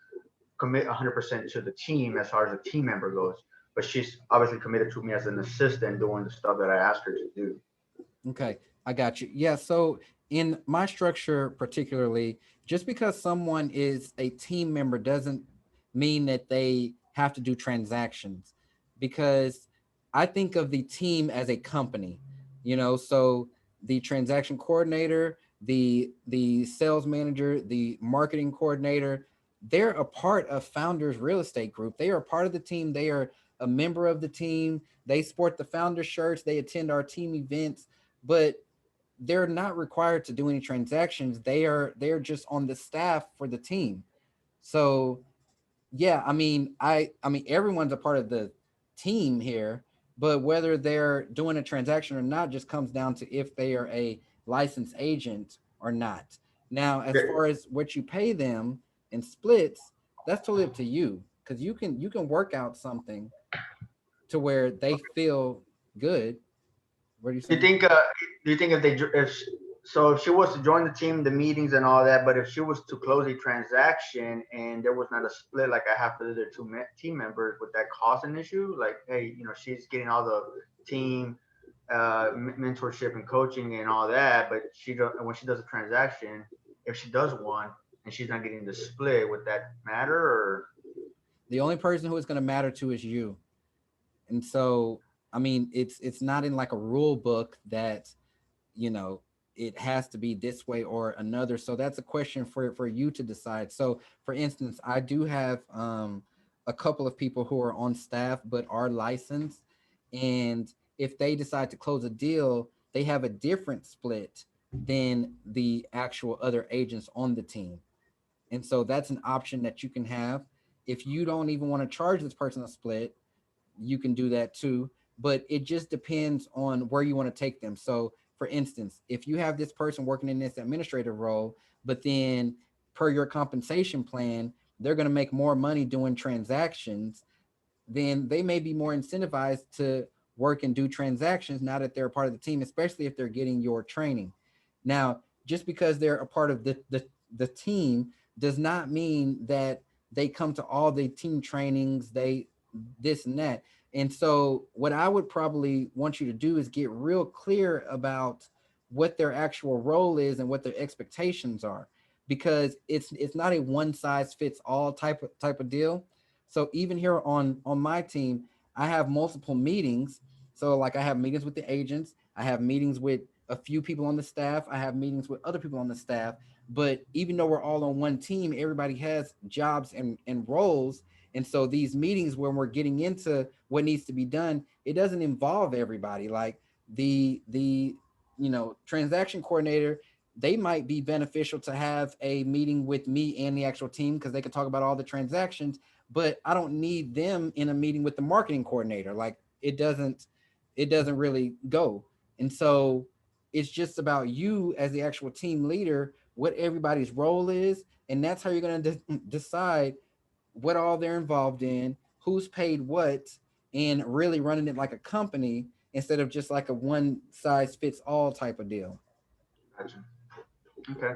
[SPEAKER 7] commit 100% to the team as far as a team member goes. But she's obviously committed to me as an assistant doing the stuff that I asked her to do.
[SPEAKER 2] Okay, I got you. Yeah, so in my structure particularly, just because someone is a team member doesn't mean that they have to do transactions, because I think of the team as a company, you know, so the transaction coordinator, the sales manager, the marketing coordinator, they're a part of Founders Real Estate Group. They are a part of the team. They are a member of the team. They sport the founder shirts. They attend our team events, but they're not required to do any transactions. They're just on the staff for the team. So yeah, I mean everyone's a part of the team here, but whether they're doing a transaction or not just comes down to if they are a licensed agent or not. Now, as far as what you pay them in splits, that's totally up to you, because you can work out something to where they feel good. What do you
[SPEAKER 7] Do
[SPEAKER 2] think?
[SPEAKER 7] you think if she was to join the team, the meetings and all that, but if she was to close a transaction and there was not a split like I have for the 2 team members, would that cause an issue? Like, hey, you know, she's getting all the team mentorship and coaching and all that, but when she does a transaction, if she does one and she's not getting the split, would that matter? Or
[SPEAKER 2] The only person who it's going to matter to is you. And so, I mean, it's not in like a rule book that, you know, it has to be this way or another. So that's a question for you to decide. So for instance, I do have a couple of people who are on staff but are licensed, and if they decide to close a deal, they have a different split than the actual other agents on the team. And so that's an option that you can have. If you don't even want to charge this person a split, you can do that too. But it just depends on where you want to take them. So for instance, if you have this person working in this administrative role, but then per your compensation plan, they're going to make more money doing transactions, then they may be more incentivized to work and do transactions now that they're a part of the team, especially if they're getting your training. Now, just because they're a part of the team does not mean that they come to all the team trainings, they this and that. And so what I would probably want you to do is get real clear about what their actual role is and what their expectations are, because it's not a one size fits all type of deal. So even here on my team, I have multiple meetings. So like I have meetings with the agents, I have meetings with a few people on the staff, I have meetings with other people on the staff. But even though we're all on one team, everybody has jobs and roles. And so these meetings, when we're getting into what needs to be done, it doesn't involve everybody. Like the transaction coordinator, they might be beneficial to have a meeting with me and the actual team because they can talk about all the transactions, but I don't need them in a meeting with the marketing coordinator. Like it doesn't really go. And so it's just about you as the actual team leader, what everybody's role is. And that's how you're going to decide what all they're involved in, who's paid what, and really running it like a company instead of just like a one size fits all type of deal.
[SPEAKER 7] Gotcha. Okay.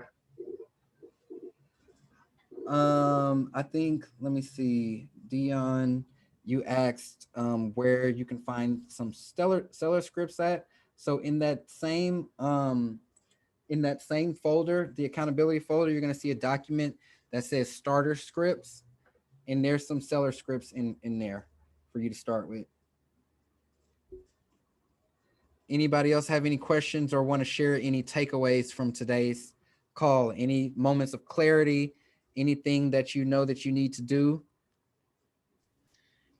[SPEAKER 2] I think, let me see, Dion, you asked where you can find some seller scripts at. So in that same folder, the accountability folder, you're going to see a document that says starter scripts, and there's some seller scripts in there for you to start with. Anybody else have any questions or want to share any takeaways from today's call? Any moments of clarity, anything that you know that you need to do?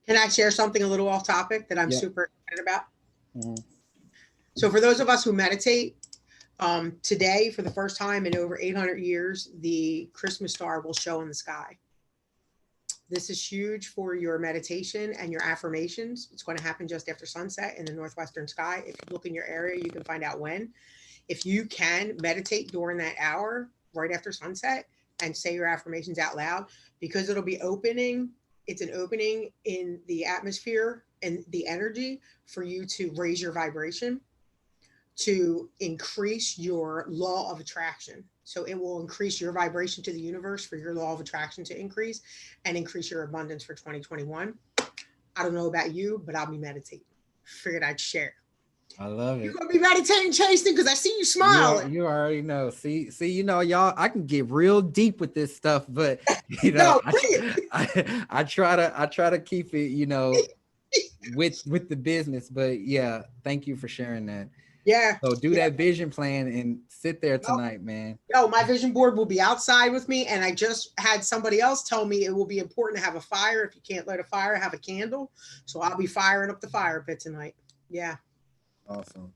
[SPEAKER 3] Can I share something a little off topic that I'm
[SPEAKER 2] Yeah.
[SPEAKER 3] super excited about?
[SPEAKER 2] Mhm.
[SPEAKER 3] So for those of us who meditate, today, for the first time in over 800 years, the Christmas star will show in the sky. This is huge for your meditation and your affirmations. It's going to happen just after sunset in the northwestern sky. If you look in your area, you can find out when. If you can meditate during that hour right after sunset and say your affirmations out loud, because it'll be opening. It's an opening in the atmosphere and the energy for you to raise your vibration, to increase your law of attraction. So it will increase your vibration to the universe for your law of attraction to increase and increase your abundance for 2021. I don't know about you, but I'll be meditating. Figured I'd share.
[SPEAKER 2] I love
[SPEAKER 3] You're
[SPEAKER 2] it.
[SPEAKER 3] gonna be meditating, Chasten, because I see you smiling.
[SPEAKER 2] You already know. See, y'all, I can get real deep with this stuff, but no, I try to keep it, with the business. But yeah, thank you for sharing that.
[SPEAKER 3] Yeah.
[SPEAKER 2] So do that vision plan and sit there tonight, man.
[SPEAKER 3] No, my vision board will be outside with me. And I just had somebody else tell me it will be important to have a fire. If you can't light a fire, have a candle. So I'll be firing up the fire pit tonight. Yeah.
[SPEAKER 2] Awesome.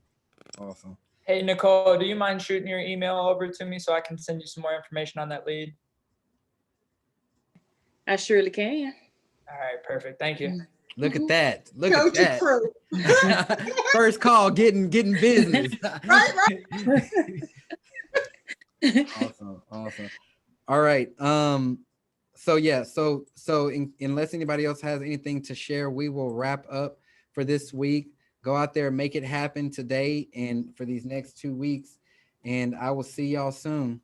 [SPEAKER 4] Hey, Nicole, do you mind shooting your email over to me so I can send you some more information on that lead?
[SPEAKER 1] I surely can.
[SPEAKER 4] All right, perfect. Thank you.
[SPEAKER 2] Look at that. Look
[SPEAKER 3] Coach
[SPEAKER 2] at
[SPEAKER 3] crew.
[SPEAKER 2] that. First call, getting business.
[SPEAKER 3] Right.
[SPEAKER 2] Awesome. All right. So yeah, so unless anybody else has anything to share, we will wrap up for this week. Go out there, make it happen today and for these next 2 weeks. And I will see y'all soon.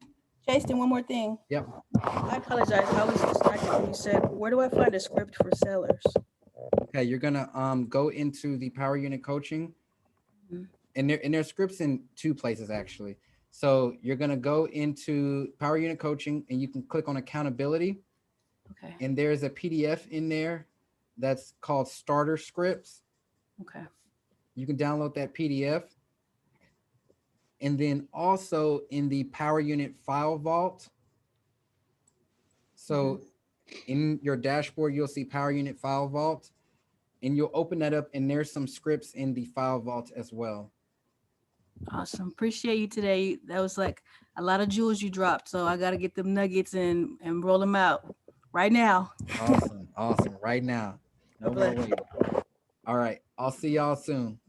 [SPEAKER 5] Chasten, one more thing.
[SPEAKER 2] Yep.
[SPEAKER 5] I apologize. I was distracted when you said, where do I find a script for sellers?
[SPEAKER 2] Okay, you're gonna go into the Power Unit Coaching, and there's scripts in 2 places actually. So you're gonna go into Power Unit Coaching and you can click on accountability.
[SPEAKER 5] Okay.
[SPEAKER 2] And there's a PDF in there that's called Starter Scripts.
[SPEAKER 5] Okay.
[SPEAKER 2] You can download that PDF. And then also in the Power Unit File Vault. So in your dashboard, you'll see Power Unit File Vault, and you'll open that up and there's some scripts in the File Vault as well.
[SPEAKER 5] Awesome. Appreciate you today. That was like a lot of jewels you dropped. So I got to get them nuggets and roll them out right now.
[SPEAKER 2] Awesome. Awesome. Right now. No more
[SPEAKER 5] bless.
[SPEAKER 2] waiting. All right. I'll see y'all soon.